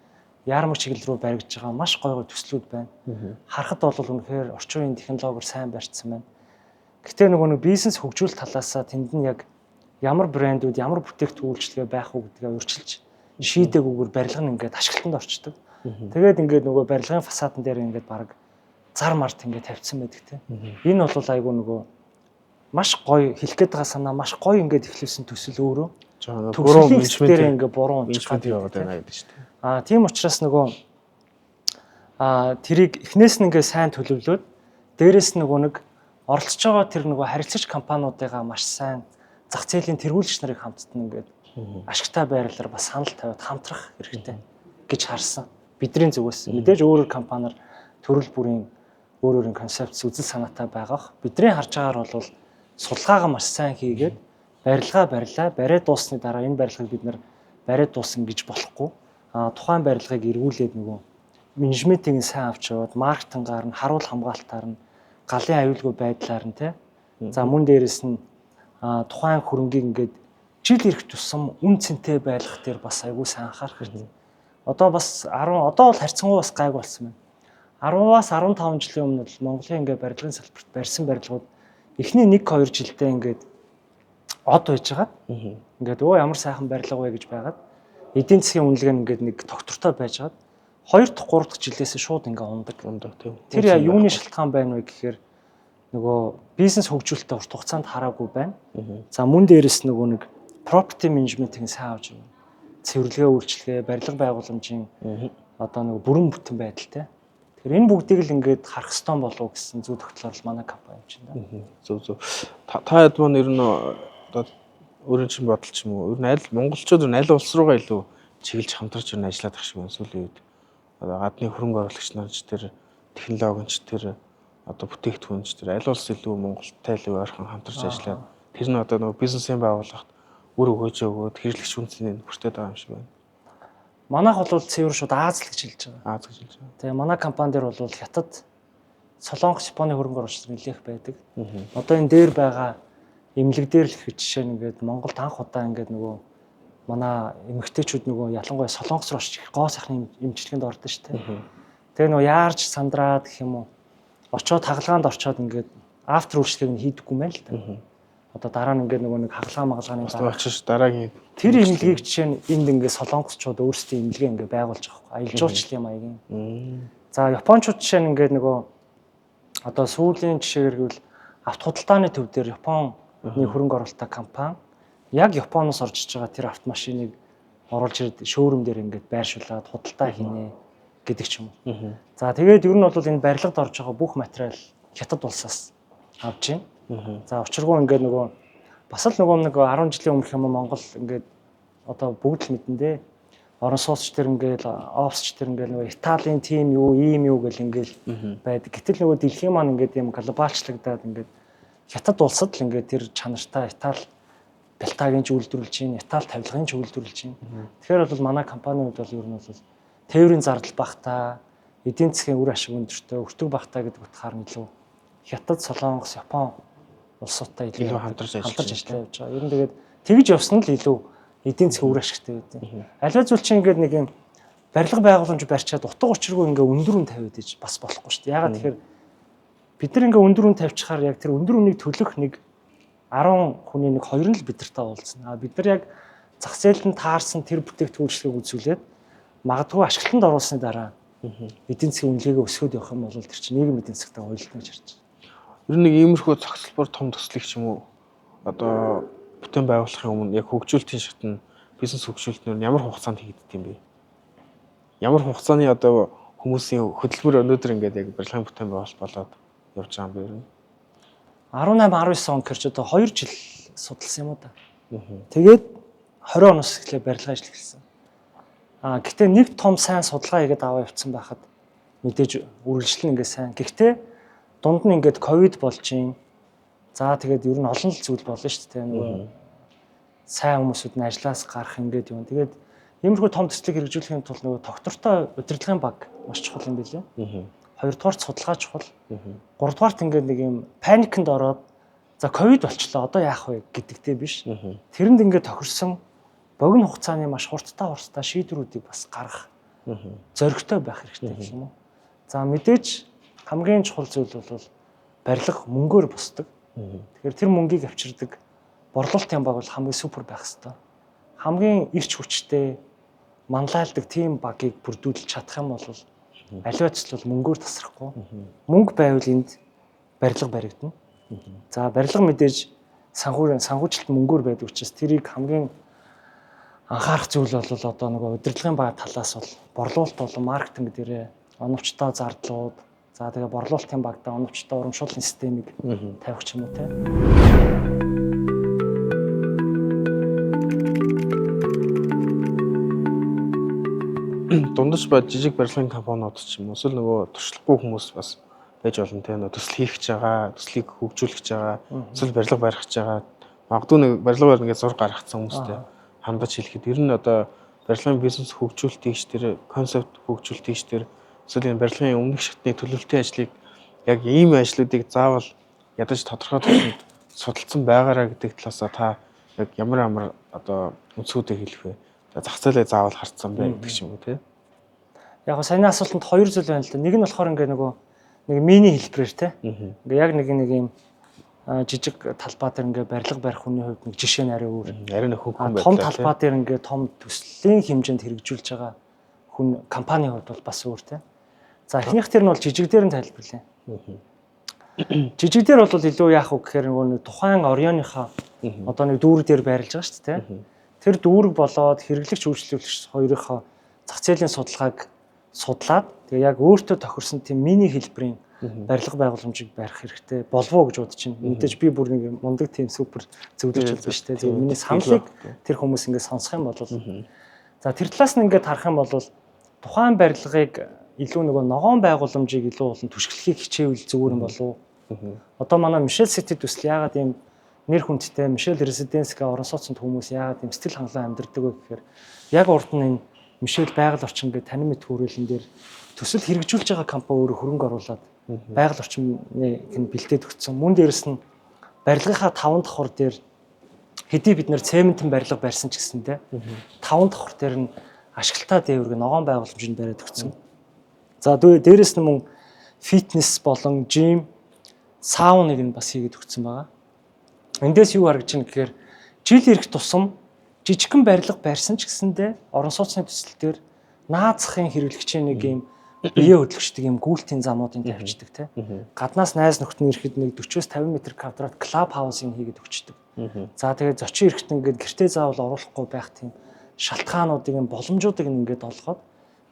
яармаг чиглэл рүү баригдаж байгаа маш гоё төслүүд байна. Харахад бол үнэхээр орчин үеийн технологиор сайн барьсан байна. Гэтэ нөгөө нэг бизнес хөгжүүлэлт талаасаа тэнд нь яг ямар брэндүүд, ямар бүтээгдэхүүн үйлчлэгээ байх уу гэдгээ урьдчилж шийдээгүйгээр барилга нь ингээд ашиглалтанд орчдөг. Тэгээд ингээд нөгөө барилгын фасадн дээр ингээд баг зар март ингээд тавьсан байдаг те. Энэ бол айгүй нөгөө маш гоё хэлэх гээд байгаа санаа маш гоё ингээд эхлүүлсэн төсөл өөрөө. Буруу менежмент дээр ингээд буруу уншаад яваад байна гэдэг шүү дээ. Тийм учраас нөгөө тэрийг эхнээс нь ингээд сайн төлөвлөөд дээрэс нь нөгөө нэг оролцож байгаа тэр нөгөө харилцагч компаниудыгаа маш сайн зах зээлийн тэргүүлэгч нарыг хамтдаа ингээд ашигтай байрлалаар бас санал тавиад хамтрах хэрэгтэй гэж харсан. Бидний зүгээс мэдээж өөрөөр компаниар төрөл бүрийн өөрийн концепц үзэл санаатай байгаах. Бидний харж байгаагаар бол судалгаагаа маш сайн хийгээд барилгаа барьлаа. Бариад дуусны дараа энэ барилгыг бид нэр бариад дуусна гэж болохгүй. Тухайн барилгыг эргүүлээд нөгөө менежментийг сайн авч яваад маркетингаар нь харуул хамгаалтаар нь галын аюулгүй байдлаар нь те. За мөн дээрэс нь тухайн хөрөнгийг ингээд жил ирэх тусам үн цэнтэй байлгах дээр бас айгүй сайн анхаарах хэрэгтэй. Одоо бас одоо бол харьцангуй бас гайг болсон байна. 10-аас 15 жилийн өмнө бол Монголын ингээд барилгын салбарт барьсан барилгууд эхний 1-2 жилдээ ингээд од байж байгаа. Ингээд ямар сайхан барилга вэ гэж байгаад эдийн засгийн үнэлгээ нь ингээд нэг доктортой байж байгаа. 2 дахь 3 дахь жилээс шууд ингээд ундаг тийм. Тэр юуны шалтгаан байна вэ гэхээр нөгөө бизнес хөгжүүлэлтээ урт хугацаанд хараагүй байна. За мөн дээрэс нөгөө нэг property management-ийг сайн авч байна. Цэвэрлэгээ үйлчлэгээ, барилга байгууламжийн одоо нөгөө бүрэн бүтэн байдалтай. Тэгэхээр энэ бүгдийг л ингээд харах ёстой болов гэсэн зүй тогтлоор л манай компани юм чинь да. Зөв. Та хэд маань ер нь одоо өөрийн чинь бодол ч юм уу. Ер нь аль монголчууд аль улс руугаа илүү чиглэж хамтарч ирнэ ажиллаад ах шиг байна сүүлийн үед. Одоо гадны хөрөнгө оруулагч нарч тэр технологич тэр одоо бүтээгдэхүүнч тэр аль улс илүү Монголтай илүү ойрхон хамтарч ажиллаад тэр нь одоо нөгөө бизнесийн байгууллагт үр өгөөж өгөөд хэрэглэгч үнцнийг хүртээд байгаа юм шиг байна. Манайх бол цэвэр шууд Аз л гэж хэлж байгаа. Аз гэж хэлж байгаа. Тэгээ манай компани дээр бол хятад, Солонгос, Японы хөрөнгө оруулагч нар нэлээх байдаг. Одоо энэ дээр байгаа эмнэлэг дээр л их жишээ нь ингээд Монголд анх удаа ингээд нөгөө манай эмэгтэйчүүд нөгөө ялангуяа Солонгос руу очиж гоо сайхны эмчилгээнд ордон шүү дээ. Тэгээ нөгөө яарч сандраад гэх юм уу очоод хагалгаанд орчоод ингээд афтер үйлчлэгийг нь хийдэггүй мэн л да. Одоо дараа нь ингээд нөгөө нэг хагалгааны дараа очиж дараагийн тэр эмнэлгийг жишээ нь энд ингээд солонгосчууд өөрсдийн эмнэлгээ ингээд байгуулж байгаа байхгүй аялал жуулчлалын маягийн. За японочууд жишээ нь ингээд нөгөө одоо сүүлийн жишээгээр гэвэл авто худалдааны төв дээр Японы хөрөнгө оруулалттай компани яг Японоос орж иж байгаа тэр автомашиныг оруулж ирээд шоурум дээр ингээд байршуулад худалдаа хийнэ гэдэг ч юм уу. За тэгээд ер нь бол энэ барилгад орж байгаа бүх материал хятад улсаас авж байна. За учиргүй ингээд нөгөө бас л нөгөө нэг 10 жилийн өмнөх юм Монгол ингээд одоо бүгд л мэдэн дээ. Орон сууцч тэр ингээд офсч тэр ингээд нөгөө Италийн тим юу ийм юу гэл ингээд байдаг. Гэтэл нөгөө дэлхийн маань ингээд юм глобалчлагдаад ингээд хятад улсад л ингээд тэр чанартай Итали бэлтагийн ч үйлдвэрлэж чинь, Итали тавилгын ч үйлдвэрлэж чинь. Тэгэхээр бол манай компанийн хувьд бол ер нь бол тээврийн зардал багтаа, эдийн засгийн үр ашиг өндөртэй, өртөг багтаа гэдэг утгаар нь илүү хятад, Солонгос, Япон улсуудтай илүү хамтарч ажиллаж явж байгаа. Ер нь тэгээд тэгж явсан нь л илүү эдийн засгийн үр ашигтай байдаг. Аливаа зүйл чинь ингээд нэг юм барилга байгууламж барьчаад утга учиргүй ингээд өндөр үн тавиад иж бас болохгүй шүү дээ. Ягаад тэгэхээр бид нар ингээд өндөр үн тавьчихаар яг тэр өндөр үнийг төлөх нэг 10 хүний нэг 2 нь л бидэртэй уулзна. Бид нар яг зах зээлд нь таарсан тэр бүтээгдэхүүнчлэгийг үзүүлээд магадгүй ашиглалтанд оруулсны дараа эдийн засгийн үнэлгээгээ өсгөөд явах юм бол тэр чинь нийгэм эдийн засгтай уялдана гэж харж байна. Ер нь нэг иймэрхүү цогцлбор том төслийг ч юм уу одоо бүтээн байгуулахын өмнө яг хөгжүүлэлтийн шатнд бизнес хөгжүүлэлтнөр нь ямар хугацаанд хийгддэг юм бэ? Ямар хугацааны одоо хүмүүсийн хөдөлмөр өнөөдөр ингээд яг барилгын бүтээн байгуулалт болоод явж байгаа юм бэ ер нь? 18-19 он гэрч одоо 2 жил судалсан юм уу да. Тэгээд 20 оноос эхлээ барилга ажил эхэлсэн. Гэхдээ нэг том сайн судалгаа хийгээд аваа явцсан байхад мэдээж үргэлжлэн ингээд сайн. Гэхдээ дунд нь ингээд ковид болж юм. За тэгээд ер нь олон л зүйл болно шүү дээ. Нөгөө сайн хүмүүсүүд нь ажлаас гарах ингээд юм. Тэгээд иймэрхүү том төслийг хэрэгжүүлэхийн тулд нөгөө доктортой удирдлагын баг маш чухал юм билээ. Хоёрдугаар судалгаа чухал. Гуравдугаарт ингээд нэг юм паникнд ороод за ковид болчлоо одоо яах вэ гэдэгтэй биш. Тэрэнд ингээд тохирсон богино хугацааны маш хурдтай шийдвэрүүдийг бас гаргах зоригтой байх хэрэгтэй гэх юм уу. За мэдээж хамгийн чухал зүйл бол барилга мөнгөөр босдог. Тэгэхээр тэр мөнгийг авчирдаг борлуулалтын баг бол хамгийн супер байх хэрэгтэй. Хамгийн эрч хүчтэй манлайлдаг тийм багийг бүрдүүлж чадах юм бол аливаа ч бол мөнгөөр тасрахгүй. Мөнгө байвал энд барилга баригдана. За барилга мэдээж санхүүжилт мөнгөөр байдаг учраас тэрийг хамгийн анхаарах зүйл бол одоо нөгөө удирдлагын баг талаас бол борлуулалт болон маркетинг дээрээ оновчтой зардлууд за тэгээ борлуулалтын багтаа оновчтой урамшууллын системийг тавих ч юм уу те. Дундаж ба жижиг барилгын компаниуд ч юм уу эсвэл нөгөө туршлагагүй хүмүүс бас байж болно те. Нөгөө төсөл хийх гэж байгаа, төслийг хөгжүүлэх гэж байгаа, эсвэл барилга барих гэж байгаа. Магадгүй нэг барилга барих гэж зур гаргацсан хүмүүстэй хандаж хэлэхэд ер нь одоо барилгын бизнес хөгжүүлэлтийгч тэр концепт хөгжүүлэлтийгч тэр эсвэл энэ барилгын өмнөх шатны төлөвлөлтийн ажлыг яг ийм ажлуудыг заавал ядаж тодорхой төвшөнд судалсан байгаараа гэдэг талаас та яг ямар одоо үндсүүдээ хэлэх вэ? Зах зээлээ заавал харцсан бай гэдэг ч юм уу тий. Яг го саяны асуултанд хоёр зүйл байна л да. Нэг нь болохоор ингээ нөгөө нэг мини хэлбэрээр тий. Ингээ яг нэг юм жижиг талбай дээр ингээ барилга барих хүний хувьд нэг жишээ нь арай өөр. Арай нэг хөнгөн байдаг. Том талбай дээр ингээ том төслийн хэмжээнд хэрэгжүүлж байгаа хүн компанийн хувьд бол бас өөр тий. За эхнийх тэр нь бол жижиг дээр нь тайлбарлая. Жижиг дээр бол илүү яах вэ гэхээр нөгөө тухайн оройныхаа одоо нэг дүүрэг дээр байрлаж байгаа шүү дээ тий. Тэр дүүрэг болоод хэрэглэгч үйлчлүүлэгч хоёрынхоо зах зээлийн судалгааг судлаад тэгээ яг өөртөө тохирсон тийм мини хэлбэрийн барилга байгууламжийг барих хэрэгтэй болов уу гэж бодож байна. Мэдээж би бүр нэг мундаг тийм супер зөвлөж биш те. Зөв миний саналыг тэр хүмүүс ингээд сонсох юм бол за тэр талаас нь ингээд харах юм бол тухайн барилгыг илүү нөгөө ногоон байгууламжийг илүү олон түшиглэхийг хичээвэл зүгээр юм болов уу? Одоо манай Мишель Сити төсөл яагаад ийм нэр хүндтэй Мишель Резиденсгээ орон сууцнд хүмүүс яагаад ийм сэтгэл хангалуун амьдардаг вэ гэхээр яг урд нь энэ Мишель байгаль орчин гэдэг танин мэд хүрээлэн дээр төсөл хэрэгжүүлж байгаа компани өөрөө хөрөнгө оруулаад байгаль орчмыг бэлдээд өгсөн. Мөн дээрэс нь барилгынхаа 5 давхар дээр хэдий бид нэр цементэн барилга барьсан ч гэсэндээ 5 давхар дээр нь ашиглалтаа дээвэрг ногоон байгууламжинд бариад өгсөн. За дээрэс нь мөн фитнес болон жим, сауныг нь бас хийгээд өгсөн байгаа. Эндээс юу харагдаж байна гэхээр жил ирэх тусам жижигхэн барилга барьсан ч гэсэндээ орон сууцны төсөл дээр наазахын хэрэглэгчийн нэг юм бие хөдлөгчдөг юм гүйлтийн замуудын тавьчихдаг тий. Гаднаас найз нөхд нь ирэхэд нэг 40-50 м2 клаб хаусыг хийгээд өгчдөг. За тэгээд зочин ирэхэд ингээд гэртээ заавал оруулахгүй байх тийм шалтгаануудыг юм боломжуудыг ингээд олгоод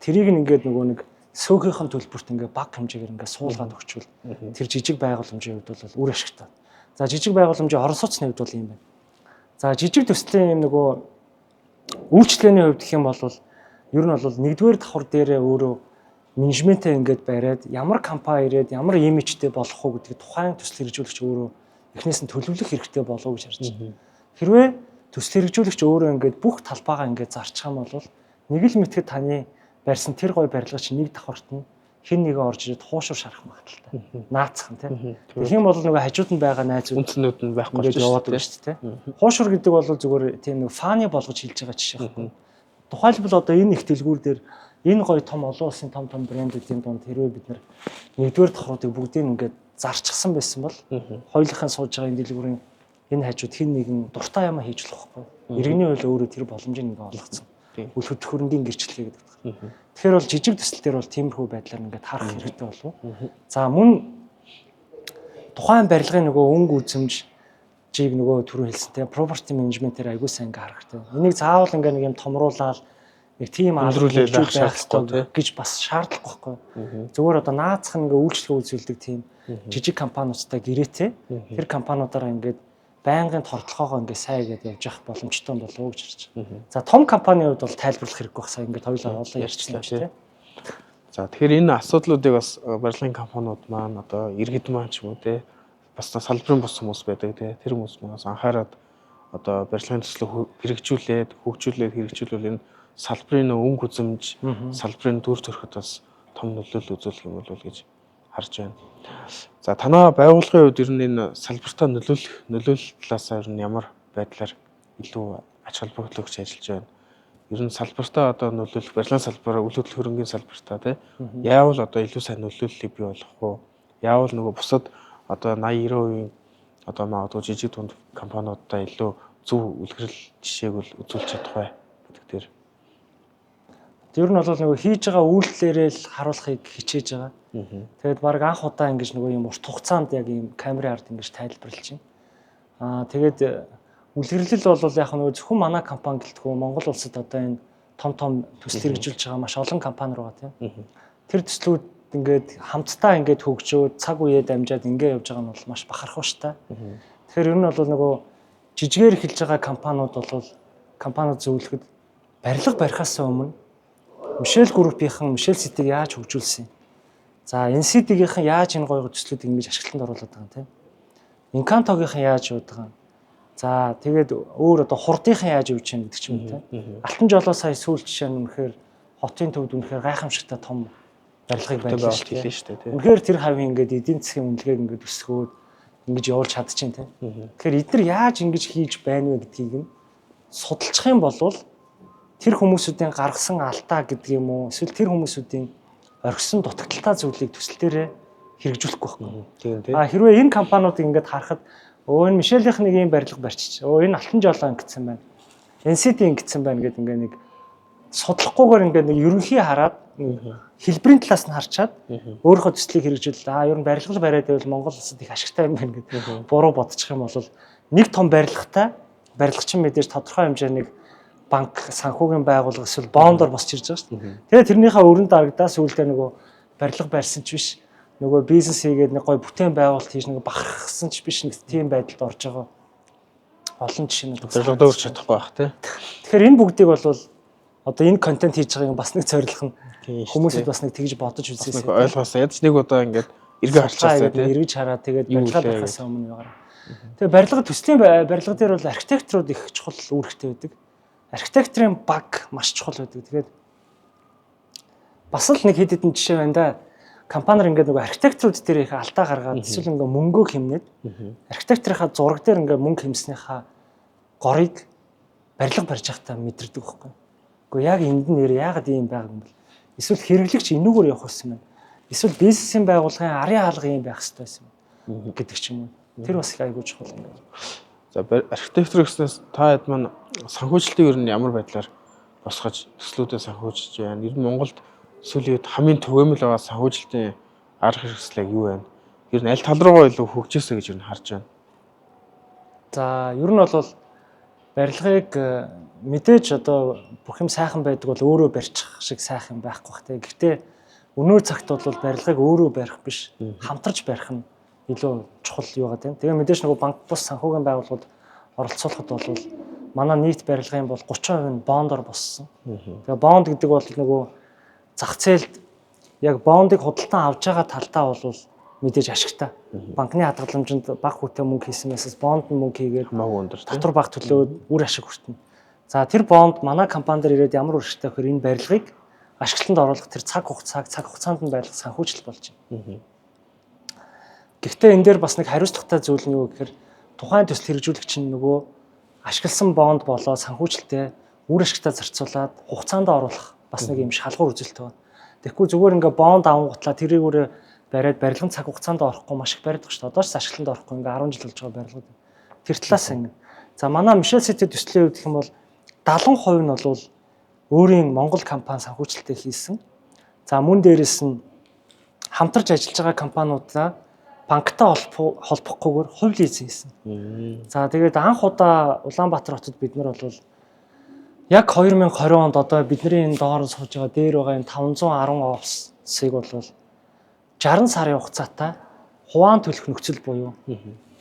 тэрийг ингээд нөгөө нэг сөөхийнхэн төлбөрт ингээд баг хэмжээгээр ингээд суулгаад өгчвөл тэр жижиг байгууламжийн хувьд бол үр ашигтай. За жижиг байгууламжийн орон сууцны хувьд бол юм байна. За жижиг төслийн юм нөгөө үйлчлэгээний хувьд гэх юм бол ер нь бол нэгдүгээр давхар дээрээ өөрөө менежментээ ингээд бариад ямар компани ирээд ямар имижтэй болох уу гэдгийг тухайн төсөл хэрэгжүүлэгч өөрөө эхнээс нь төлөвлөх хэрэгтэй болов уу гэж харж байна. Хэрвээ төсөл хэрэгжүүлэгч өөрөө ингээд бүх талбайгаа ингээд зарчих юм бол нэг л мэтгэд таны барьсан тэр гой барилга чинь нэг давхарт нь хэн нэгэ орж ирээд хуушур шарах магадaltaй. Наацхан тийм. Тэгэх юм бол нөгөө хажууд нь байгаа найзууд үндснүүд нь байхгүй яваад байна шүү дээ. Хуушур гэдэг бол зүгээр тийм нэг фаны болгож хэлж байгаа жишээ байхгүй. Тухайлбал одоо энэ их дэлгүүр дээр энэ гоё том олон улсын том брэндүүдийн дунд хэрвээ бид нар нэгдүгээр давхруудыг бүгдийг ингээд зарчихсан байсан бол хоёулынхаа сууж байгаа энэ дэлгүүрийн энэ хажууд хэн нэгэн дуртай юм хийж болох байхгүй. Иргэний хууль өөрөө тэр боломжийг ингээд олгоцсон. Үл хөдлөхөрөнгийн гэрчлэгээ гэдэг. Тэгэхээр бол жижиг төсөл дээр бол тиймэрхүү байдлаар ингээд харах хэрэгтэй болов. За мөн тухайн барилгын нөгөө өнгө үзэмжийг нөгөө түрүү хэлсэнтэй property management-ээр аягүй сайн ингээд харах хэрэгтэй. Энийг заавал ингээд нэг юм томруулаад нэг тийм алруулж байх хэрэгтэй гэж бас шаардлагагүй байхгүй. Зүгээр одоо наацх ингээ үйлчлэг үзүүлдэг тийм жижиг компаниудтай гэрээтэй тэр компаниудаараа ингээд байнгын тортлогоогоо ингээ сайн гэдэг явж явах боломжтой болов уу гэж харж байна. За том компанийн хувьд бол тайлбарлах хэрэггүй байх. Сайн ингээ хоёулаа олон ярьчихсан тийм. За тэгэхээр энэ асуудлуудыг бас барилгын компаниуд маань одоо иргэд маань ч юм уу те бас салбарын бус хүмүүс байдаг те тэр хүмүүс манаас анхаарад одоо барилгын төслийг хэрэгжүүлвэл энэ салбарын өнгө үзэмж, салбарын дүр төрхөд бас том нөлөөлөл үзүүлэх юм бол гэж харж байна. За танаа байгууллагын хувьд ер нь энэ салбартаа нөлөөлөл талаас ер нь ямар байдлаар илүү ач холбогдол өгч ажиллаж байна. Ер нь салбартаа одоо нөлөөлөх барилгын салбараа үйл хөдлөх хөрөнгөний салбартаа тий яавал одоо илүү сайн нөлөөллийг бий болгох уу? Яавал нөгөө бусад одоо 80-90% одоо магадгүй жижиг дунд компаниудаа илүү зөв үлгэрэл жишээг бол үзүүлж чадах бай гэдэг дээр. Тэр нь бол нөгөө хийж байгаа үйлдэлээрээ л харуулахыг хичээж байгаа. Тэгээд баг анх удаа ингэж нөгөө юм урт хугацаанд яг ийм камерын ард ингэж тайлбарлаж байна. Тэгээд үлгэрлэл бол яг нөгөө зөвхөн манай компани гэлтгүү Монгол улсад одоо энэ том төсөл хэрэгжүүлж байгаа маш олон компани руу тийм. Тэр төслүүд ингээд хамтдаа ингээд хөгжөөд цаг үеэ дамжаад ингээд явж байгаа нь бол маш бахархуу штай. Тэгэхээр ер нь бол нөгөө жижигээр эхэлж байгаа компаниуд зөвлөхөд барилга барихаас өмнө Мишель группийнхан Мишель Ситиг яаж хөгжүүлсэн. За NCD-гийнхэн яаж энэ гоё төслүүдийг ингэж ашиглалтанд оруулаад байгаа юм тийм. Инкантогийнхан яаж яваад байгаа юм. За тэгээд өөр одоо хурдынхан яаж явж байна гэдэг ч юм тийм. Алтан жолоо сая сүүл жишээ нь үнэхээр хотын төвд үнэхээр гайхамшигтай том барилгыг байлгаж хэлсэн шүү дээ. Үнэхээр тэр хавийн ингээд эдийн засгийн үнэлгээг ингээд өсгөөд ингэж явуулж чадчихээн тийм. Тэгэхээр эдгээр яаж ингэж хийж байна вэ гэдгийг нь судалчих юм бол тэр хүмүүсүүдийн гаргасан алдаа гэдэг юм уу эсвэл тэр хүмүүсүүдийн орхисон дутагдaltaа зүйлийг төсөл дээрээ хэрэгжүүлэхгүй байхгүй. Тийм тийм. Хэрвээ энэ компаниудыг ингээд харахад энэ Мишелийнх нэг юм барилга барьчих. Энэ алтан жолоо ингэсэн байна. NCD ингэсэн байна гэдэг ингээд нэг судлахгүйгээр ингээд нэг ерөнхий хараад хэлбэрийн талаас нь харчаад өөрийнхөө төслийг хэрэгжүүл. Ер нь барилга бариад байвал Монгол улсад их ашигтай юм байна гэдэг буруу бодчих юм бол нэг том барилгатай барилгачин мэдээж тодорхой хэмжээний банк, санхүүгийн байгууллага эсвэл бондор босч ирж байгаа шүү дээ. Тэгээд тэрнийхээ өрн дарагдаа сүүлдээ нөгөө барилга барьсан ч биш, нөгөө бизнес хийгээд нэг гой бүтээн байгуулалт хийж нэг бахархсан ч биш, нэг тийм байдалд орж байгаа олон жишээнүүд Барилга дөрж чадахгүй байх тий. Тэгэхээр энэ бүгдийг бол одоо энэ контент хийж байгаа юм бас нэг зорилго нь хүмүүсд бас нэг тэгж бодож үзээсэй. Ойлгоосаа ядч нэг удаа ингээд эргээ харчаасаа тий. Эргэж хараад тэгээд барилга барихаас өмнө яваараа. Тэгээд барилга төслийн барилга дээр бол архитекторууд их чухал үүрэгтэй байдаг. Архитекторын баг маш чухал байдаг. Тэгээд бас л нэг хэд хэдэн жишээ байна да. Компаниар ингээд нөгөө архитекторууд дээр их алдаа гаргаад эсвэл ингээд мөнгөө хэмнээд архитекторынхаа зураг дээр ингээд мөнгө хэмснийхаа горыг барилга барьж байхдаа мэдэрдэг байхгүй. Гэхдээ яг энд нь нэр яагаад ийм байгааг юм бол эсвэл хэрэглэгч энүүгээр явах байсан байна. Эсвэл бизнесийн байгууллагын арын хаалга ийм байх хэрэгтэй байсан гэдэг ч юм уу. Тэр бас их айгүй чухал юм байна. За архитектор гэснээс та хэд маань санхүүжилтийг ер нь ямар байдлаар босгож төслүүдэд санхүүжиж байна? Ер нь Монголд сүүлийн үед хамгийн түгээмэл байгаа санхүүжилтийн арга хэрэгслэг юу байна? Ер нь аль тал руугаа илүү хөгжөөсэй гэж ер нь харж байна. За ер нь бол барилгыг мэдээж одоо бүх юм сайхан байдаг бол өөрөө барьчих шиг сайхан байхгүй бах те. Гэхдээ өнөө цагт бол барилгыг өөрөө барих биш, хамтарч барих нь илүү чухал юу гэдэг юм. Тэгээ мэдээж нөгөө банк бус санхүүгийн байгууллагууд оролцуулахад бол манай нийт барилгын бол 30% нь бондор боссон. Тэгээ бонд гэдэг бол нөгөө зах зээлд яг бондыг худалдан авж байгаа талтаа бол мэдээж ашигтай. Банкны хадгаламжинд бага хүнтэй мөнгө хийсэн байсаас бонд мөнгө хийгээд Хамаагүй өндөр тийм. татвар баг төлөөд үр ашиг хүртэнэ. За тэр бонд манай компани дээр ирээд ямар үр ашигтай гэхээр энэ барилгыг ашиглалтанд оруулах тэр цаг хугацаанд нь байлгах санхүүжилт болж байна. Гэхдээ энэ дээр бас нэг хариуцлагатай зүйл нь юу гэхээр тухайн төсөл хэрэгжүүлэгч нь нөгөө ашигласан бонд болоо санхүүжилтээ үр ашигтай зарцуулаад хугацаанд оруулах бас нэг юм шалгуур үзүүлэлт байна. Тэгэхгүй зүгээр ингээ бонд авангуутлаа тэрийгүүрээ бариад барилгын цаг хугацаанд орохгүй маш их барьдаг шүү дээ. Одоо ч ашиглалтанд орохгүй ингээ 10 жил болж байгаа барилгууд. Тэр талаас ингэ. За манай Мишель Сити төслийн хувьд гэх юм бол 70% нь бол өөрийн Монгол компани санхүүжилтээ хийсэн. За мөн дээрэс нь хамтарч ажиллаж байгаа компаниудаа банктай холбохгүйгээр хувь лиз хийсэн. За тэгээд анх удаа Улаанбаатар хотод бид нар бол яг 2020 онд одоо бидний энэ доор сууж байгаа дээр байгаа энэ 510 офсыг бол 60 сарын хугацаатай хуваан төлөх нөхцөл буюу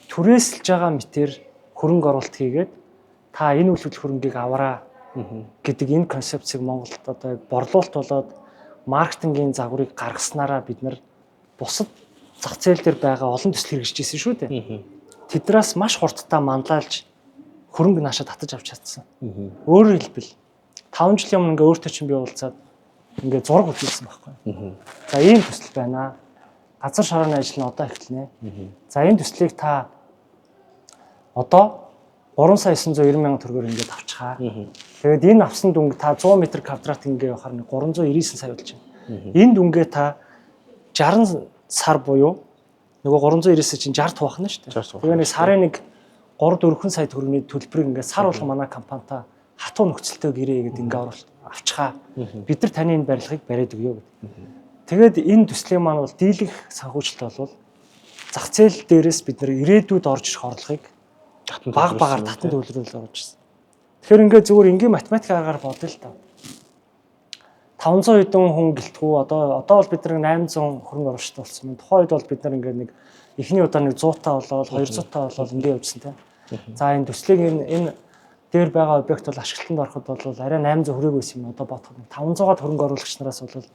түрээсэлж байгаа мэтэр хөрөнгө оруулалт хийгээд та энэ үйл хөдлөх хөрөнгийг аваарай гэдэг энэ концепцийг Монголд одоо борлуулалт болоод маркетингийн загварыг гаргаснараа бид нар бусад зах зээл дээр байгаа олон төсөл хэрэгжижсэн шүү дээ. Тэднээс маш хурдтай манлайлж хөрөнгө наашаа татаж авч чадсан. Өөрөөр хэлбэл 5 жилийн өмнө ингээ өөртөө чинь би уулзаад ингээ зураг үзүүлсэн байхгүй. За ийм төсөл байна. Газар шороон ажил нь одоо эхэлнэ. За энэ төслийг та одоо 3,990,000 төгрөгөөр ингээд авчихаа. Тэгээд энэ авсан дүнг та 100 м квадрат ингээ явахаар 399 сая болж байна. Энэ дүнгээ та 60 сар буюу нөгөө 399 чинь 60 туваахна шүү дээ. Тэгээ нэг сарын нэг 3-4 сая төгрөгийн төлбөрийг ингээд сар болгон манай компанитай хатуу нөхцөлтэй гэрээ гэдэг ингээ оруулалт авчихаа. Бид нар таны энэ барилгыг бариад өгье гэдэг. Тэгээд энэ төслийн маань бол дийлэх санхүүжилт бол зах зээл дээрээс бид нар ирээдүйд орж ирэх орлогыг баг багаар татан төвлөрүүлж оруулж ирсэн. Тэгэхээр ингээд зүгээр энгийн математик аргаар бодъё л та. 500 хэдэн хүн гэлтгүү одоо бол бид нар 800 хөрөнгө оруулагчтай болсон. Тухайн үед бол бид нар ингээд нэг эхний удаа нэг 100 таа болоод 200 таа болоод ингээд явжсан тийм. За энэ төслийг энэ дээр байгаа объект бол ашиглалтанд ороход бол арай 800 хүрээг байсан юм. Одоо бодоход 500-аад хөрөнгө оруулагч нараас бол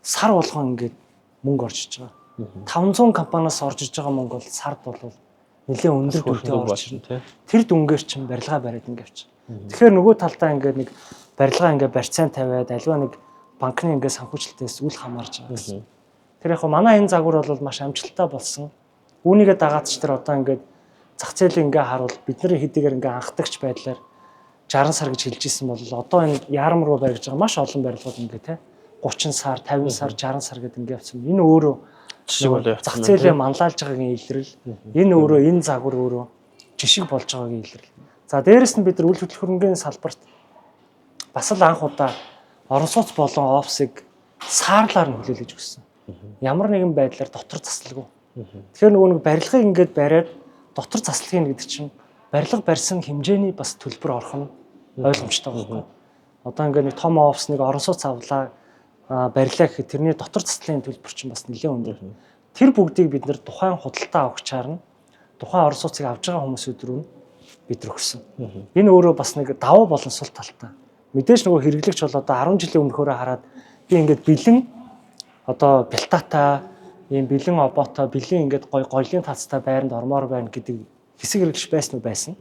сар болгон ингээд мөнгө орж иж байгаа. 500 компаниас орж иж байгаа мөнгө бол сард бол нэлээд өндөр дүнтэй орж ирнэ. Тэр дүнгээр чинь барилгаа бариад ингээд авчих. Тэгэхээр нөгөө талдаа ингээд нэг барилгаа ингээд барьцаан тавиад альва нэг банкны ингээд санхүүжилтээс үл хамаарж байгаа гэсэн. Тэр яг манай энэ загвар бол маш амжилттай болсон. Үүнийгээ дагаад ч тэр одоо ингээд зах зээлийн ингээ харуул бидний хэдийгээр ингээ анхдагч байдлаар 60 сар гэж хэлж исэн бол одоо энэ яарам руу барьж байгаа маш олон барилгууд ингээ те 30 сар, 50 сар, 60 сар гэдэг ингээ явсан. Энэ өөрөө зах зээлээ манлайлж байгаагийн илрэл. Энэ өөрөө энэ загвар өөрөө жишг болж байгаагийн илрэл. За дээрэс нь бид нар үйл хөдлөх хөрөнгөний салбарт бас л анх удаа орон сууц болон офсыг саарлаар нь хүлээлгэж өгсөн. Ямар нэгэн байдлаар дотор засалгүй. Тэгэхээр нөгөө нэг барилгыг ингээд бариад дотор заслагын гэдэг чинь барилга барьсан хэмжээний бас төлбөр орох нь ойлгомжтой байхгүй. Одоо ингээд нэг том офс нэг орон сууц авлаа барилаа гэхэд тэрний дотор цэцлийн төлбөр чинь бас нэлээд өндөр. Тэр бүгдийг бид нэр тухайн худалдаа авах чарна тухайн орон сууцыг авж байгаа хүмүүсүүд рүү бид нар өгсөн. Энэ өөрөө бас нэг давуу болон сул талтай. Мэдээж нөгөө хэрэглэгч бол одоо 10 жилийн өмнөхөөрөө хараад би ингээд бэлэн одоо бэлтатай ийм бэлэн оботой бэлэн ингээд гоёлын тацтай байранд ормоор байна гэдэг хэсэг хэрэглэгч байсан.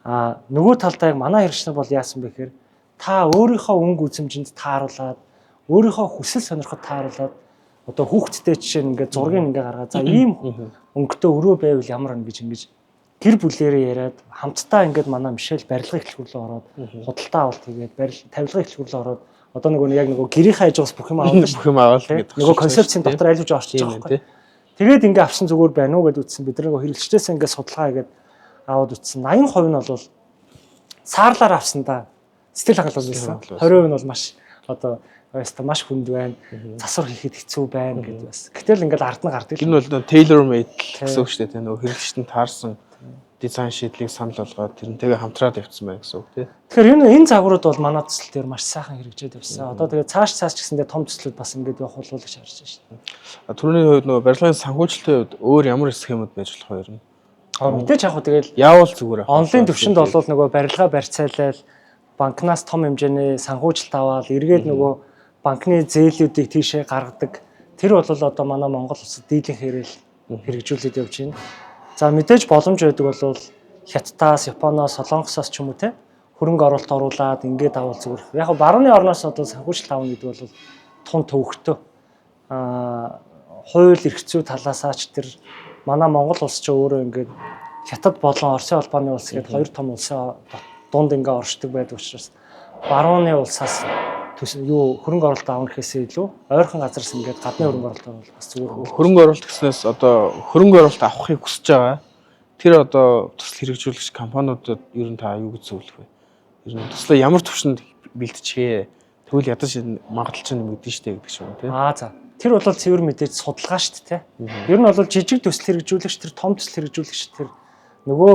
Нөгөө талдаа яг манай хэрэгчнэр бол яасан бэ гэхээр та өөрийнхөө өнгө үзэмжинд тааруулаад өөрийнхөө хүсэл сонирхолд тааруулаад одоо хүүхдтэй жишээ нь ингээд зургийг ингээ гаргаад за ийм өнгөтэй өрөө байвал ямар нэг гэж гэр бүлээрээ яриад хамтдаа ингээд манай Мишель барилгын эхлэлгүүрлөө ороод худалдаа авалт хийгээд тавилгын эхлэлгүүрлөө ороод одоо нөгөө яг нөгөө гэрийнхээ хажуус бүх юм аваад бүх юм аваад гэдэг нөгөө концепцийн дотор айлж орчих жоохгүй. Тэгээд ингээ авсан зүгээр байна уу гэдээ үтсэн бид нөгөө хэрэглэгчдээс ингээ судалгаа хийгээд аваад үтсэн 80% нь бол саарлаар авсан да. Сэтгэл хангалуул байсан. 20% нь бол маш одоо маш хүнд байна. Засвар хийхэд хэцүү байна гэдэг бас. Гэтэл ингээл ард нь гардаг. Энэ бол tailor made гэсэн үг шүү дээ. Нөгөө хэрэглэгчтэнд таарсан дизайн шийдлийг санал болгоод тэрнтэйгээ хамтраад явцсан байна гэсэн үг тийм. Тэгэхээр энэ загварууд бол манай төсөл дээр маш сайхан хэрэгжээд явсан. Одоо тэгээ цааш ч гэсэндээ том төслүүд бас ингээд явах боловч харж байна шүү дээ. Түрүүний хувьд нөгөө барилгын санхүүжилтийн хувьд өөр ямар схемүүд байж болох вэ ер нь? Мэдээж яг хөө тэгэл яавал зүгээр онлайн төвшөнд бол нөгөө барилгаа барьцаалал банкнаас том хэмжээний санхүүжилт аваад эргээд нөгөө банкны зээлүүдийг тийшээ гаргадаг. Тэр бол одоо манай Монгол улсад дийлэн хэрэл хэрэгжүүлээд явж байна. За мэдээж боломж байдаг бол Хятадаас, Японоос, Солонгосоос ч юм уу те хөрөнгө оруулалт оруулаад ингээд авал зүгээр. Яг барууны орноос одоо санхүүжилт авах гэдэг бол тун төвөгтэй. Хууль эрх зүй талаасаа ч тэр манай Монгол улс ч өөрөө ингээд Хятад болон Оросын холбооны улс гэдэг хоёр том улсын дунд ингээ оршдог байдаг учраас барууны улсаас хөрөнгө оруулалт авах гэхээсээ илүү ойрхон газараас ингээд гадны хөрөнгө оруулалт бол бас зүгээр. Хөрөнгө оруулалт гэснээс одоо хөрөнгө оруулалт авахыг хүсэж байгаа тэр одоо төсөл хэрэгжүүлэгч компаниудад ер нь та юу гэж зөвлөх вэ? Ер нь төслөө ямар төвшөнд бэлтчихээ? Тэгвэл ядаж магадлал чинь нэмэгдэн штэ гэдэг ч юм уу тийм. За. Тэр бол цэвэр мэдээж судалгаа шүү дээ. Ер нь бол жижиг төсөл хэрэгжүүлэгч тэр том төсөл хэрэгжүүлэгч тэр нөгөө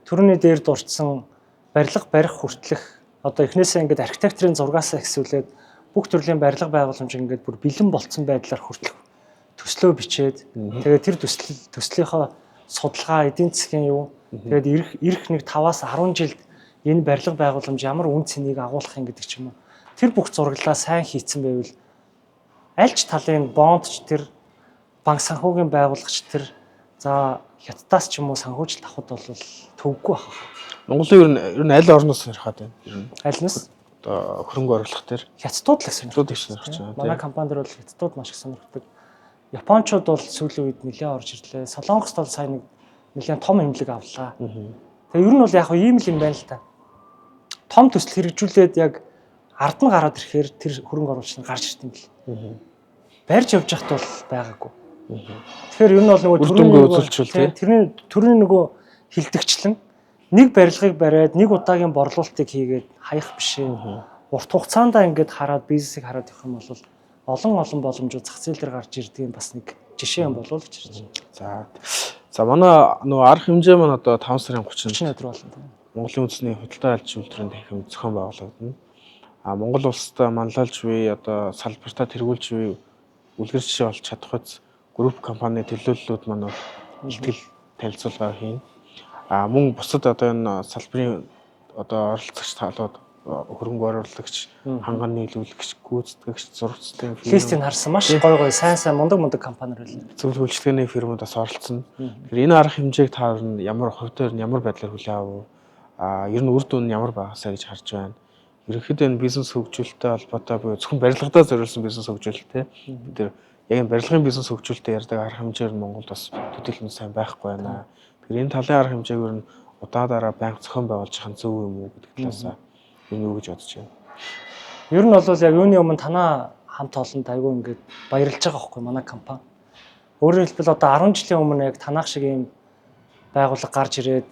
төрөний дээр дурдсан барилга барих хүртэлх одоо эхнээсээ ингээд архитектурын зургаас эхсүүлээд бүх төрлийн барилга байгууламж ингээд бүр бэлэн болцсон байдлаар хүртэлх төслөө бичээд тэгээд тэр төслийнхөө судалгаа эдийн засгийн юу тэгээд ирэх нэг 5-аас 10 жилд энэ барилга байгууламж ямар үн цэнийг агуулах юм гэдэг ч юм уу тэр бүх зураглаа сайн хийцэн байвал аль ч талын бондч тэр банк санхүүгийн байгууллагч тэр за Хятадаас ч юм уу санхүүжилт авахд бол төвгүй байна. Монголын ер нь аль орноос сонирхоод байна? Ер нь аль нь одоо хөрөнгө оруулах дээр Хятадууд л сонирхдаг байна. Манай компани дээр бол Хятадууд маш их сонирхдаг. Японочууд бол сүүлийн үед нэлээд орж ирлээ. Солонгост бол сая нэг нэлээд том хэмжлэг авлаа. Тэгээ ер нь бол яг ийм л юм байна л та. Том төсөл хэрэгжүүлээд яг ард нь гараад ирэхээр тэр хөрөнгө оруулагч нь гарч ирд юм бэл. Барьж явж яхад бол байгаагүй. Тэгэхээр ер нь бол нөгөө төрний нөгөө хилдэгчлэн нэг барилгыг бариад нэг удаагийн борлуулалтыг хийгээд хаях бишээ. Урт хугацаанд ингээд хараад бизнесийг хараад явах юм бол олон боломжууд зах зээл дээр гарч ирдэг юм бас нэг жишээ юм болов л гэж байна. За манай нөгөө арга хэмжээ маань одоо 5 сарын 30-нд өдөр болно. Монголын үндэсний худалдаа альж үйлдвэрийн танхим зохион байгуулагдана. Монгол улстай манлайлж буй одоо салбартаа тэргүүлж буй үлгэр жишээ болж чадах үз групп компани төлөөллүүд маань бэлтгэл танилцуулга хийн. Мөн бусад одоо энэ салбарын одоо оролцогч талууд хөрөнгө оруулагч, ханган нийлүүлэгч, гүйцэтгэгч, зурагчдын листийг харсан маш гой сайн мундаг компаниуд байлаа. Зөвлөх үйлчлэгээний фирмууд бас оролцсон. Тэгэхээр энэ арга хэмжээг та ямар хувьдаар ямар байдлаар хүлээн авав? Ер нь үр дүн нь ямар байгаасаа гэж харж байна. Ерөнхийдөө энэ бизнес хөгжүүлэлттэй холбоотой буюу зөвхөн барилгадаа зориулсан бизнес хөгжүүлэлттэй бид нар яг энэ барилгын бизнес хөгжүүлэлттэй ярьдаг арга хэмжээр нь Монголд бас төдийлөн сайн байхгүй байна. Тэгэхээр энэ талын арга хэмжээгээр нь удаадараа банк зохион байгуулж хань зөв юм уу гэдэг талаасаа юу гэж бодож байна. Ер нь бол яг юуны өмнө танаа хамт олонд айгүй ингээд баярлж байгаа байхгүй манай компани. Өөрөөр хэлбэл одоо 10 жилийн өмнө яг танах шиг ийм байгууллага гарч ирээд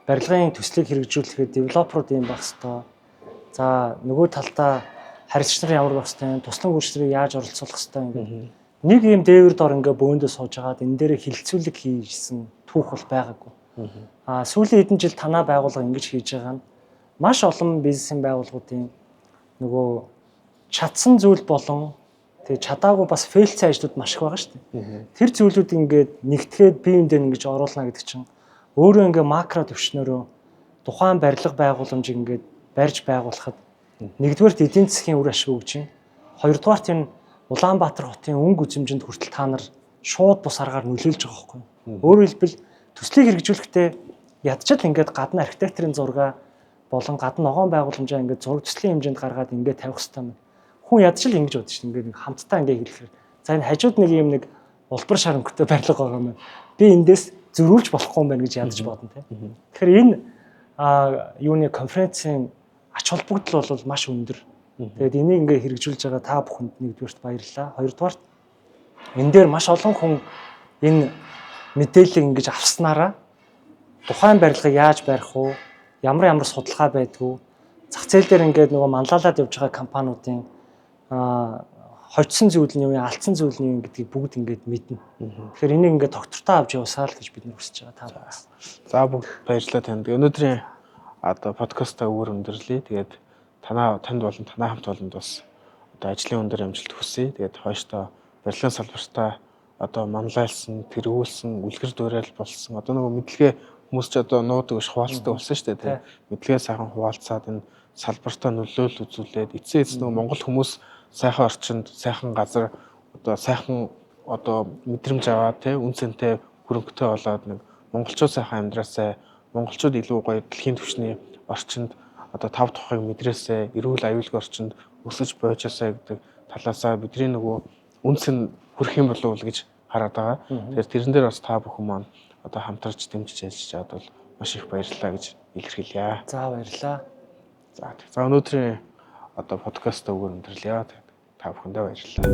барилгын төслийг хэрэгжүүлэхэд девелоперууд юм байх хэвээр. За нөгөө талдаа харилцагч нарын ямар байх хэвээр, туслан гүйцэтгэлийг яаж оролцуулах хэвээр ингээд нэг ийм дээвэр дор ингээд бөөндөө сууж агаад энэ дээрээ хилцүүлэг хийжсэн түүх бол байгаагүй. Сүүлийн хэдэн жил танаа байгууллага ингэж хийж байгаа нь маш олон бизнесийн байгууллагуудын нөгөө чадсан зүйл болон тэгээ чадаагүй бас фейлцсэн ажлууд маш их байгаа шүү дээ. Тэр зүйлүүд ингээд нэгтгэхэд бие биендээ ингэж оруулна гэдэг чинь өөрөө ингээд макро төвшнөрөө тухайн барилга байгууламжийг ингээд барьж байгуулахад нэгдүгээрт эдийн засгийн үр ашиг өгч юм. Хоёрдугаарт энэ Улаанбаатар хотын өнгө үзэмжинд хүртэл та нар шууд бус аргаар нөлөөлж байгаа байхгүй юу? Өөрөөр хэлбэл төслийг хэрэгжүүлэхдээ ядчил ингээд гадна архитекторын зураг болон гадна ногоон байгууламжаа ингээд зураг төслийн хэмжээнд гаргаад ингээд тавих хэрэгтэй юм. Хүн ядчил ингэж бодож шүү дээ. Ингээд хамтдаа ингээд хэлэхээр за энэ хажууд нэг юм нэг улбар шар өнгөтэй барилга байгаа юм байна. Би эндээс зөрүүлж болохгүй юм байна гэж ядаж бодно тийм. Тэгэхээр энэ юуны конференцийн ач холбогдол бол маш өндөр. Тэгээд энийг ингээ хэрэгжүүлж байгаа та бүхэнд нэгдүгээрт баярлалаа. Хоёрдугаарт энэ дээр маш олон хүн энэ мэдээллийг ингэж авснараа тухайн барилгыг яаж барих вэ? Ямар судалгаа байдгүй? Зах зээл дээр ингээд нөгөө манлайлаад явж байгаа компаниудын хожсон зүйл нь юу, алдсан зүйл нь юу гэдгийг бүгд ингээд мэднэ. Тэгэхээр энийг ингээд доктортой авч явсаа л гэж бид нар хүсэж байгаа та бүхэн. За бүгд баярлалаа танд. Өнөөдрийн подкастаа өөр өндөрлөе. Тэгээд танд болон танай хамт олонд бас ажлын өндөр амжилт хүсье. Тэгээд хойштоо барилгын салбартаа манлайлсан, тэргүүлсэн, үлгэр дуурайл болсон. Нөгөө мэдлэгээ хүмүүс ч нуудаг биш хуваалцдаг болсон шүү дээ. Мэдлэгээ сайхан хуваалцаад энэ салбартаа нөлөөлөл үзүүлээд эцсийн нөгөө Монгол хүмүүс сайхан орчинд, сайхан газар сайхан мэдрэмж аваад үн цэнтэй хөрөнгөтэй болоод нэг монголчууд сайхан амьдраасай, монголчууд илүү гоё дэлхийн түвшний орчинд тав тухайг мэдрээсэй, эрүүл аюулгүй орчинд өсөж боожосоо гэдэг талаасаа бидний нөгөө үнс нь хүрэх юм болов уу гэж хараад байгаа. Тэгэхээр тэрэн дээр бас та бүхэн маань хамтарч дэмжиж ажиллаж бол маш их баярлалаа гэж илэрхийлье. За баярлалаа. За өнөөдрийн подкастаа өгөр өндөрлөе. Та бүхэндээ баярлалаа.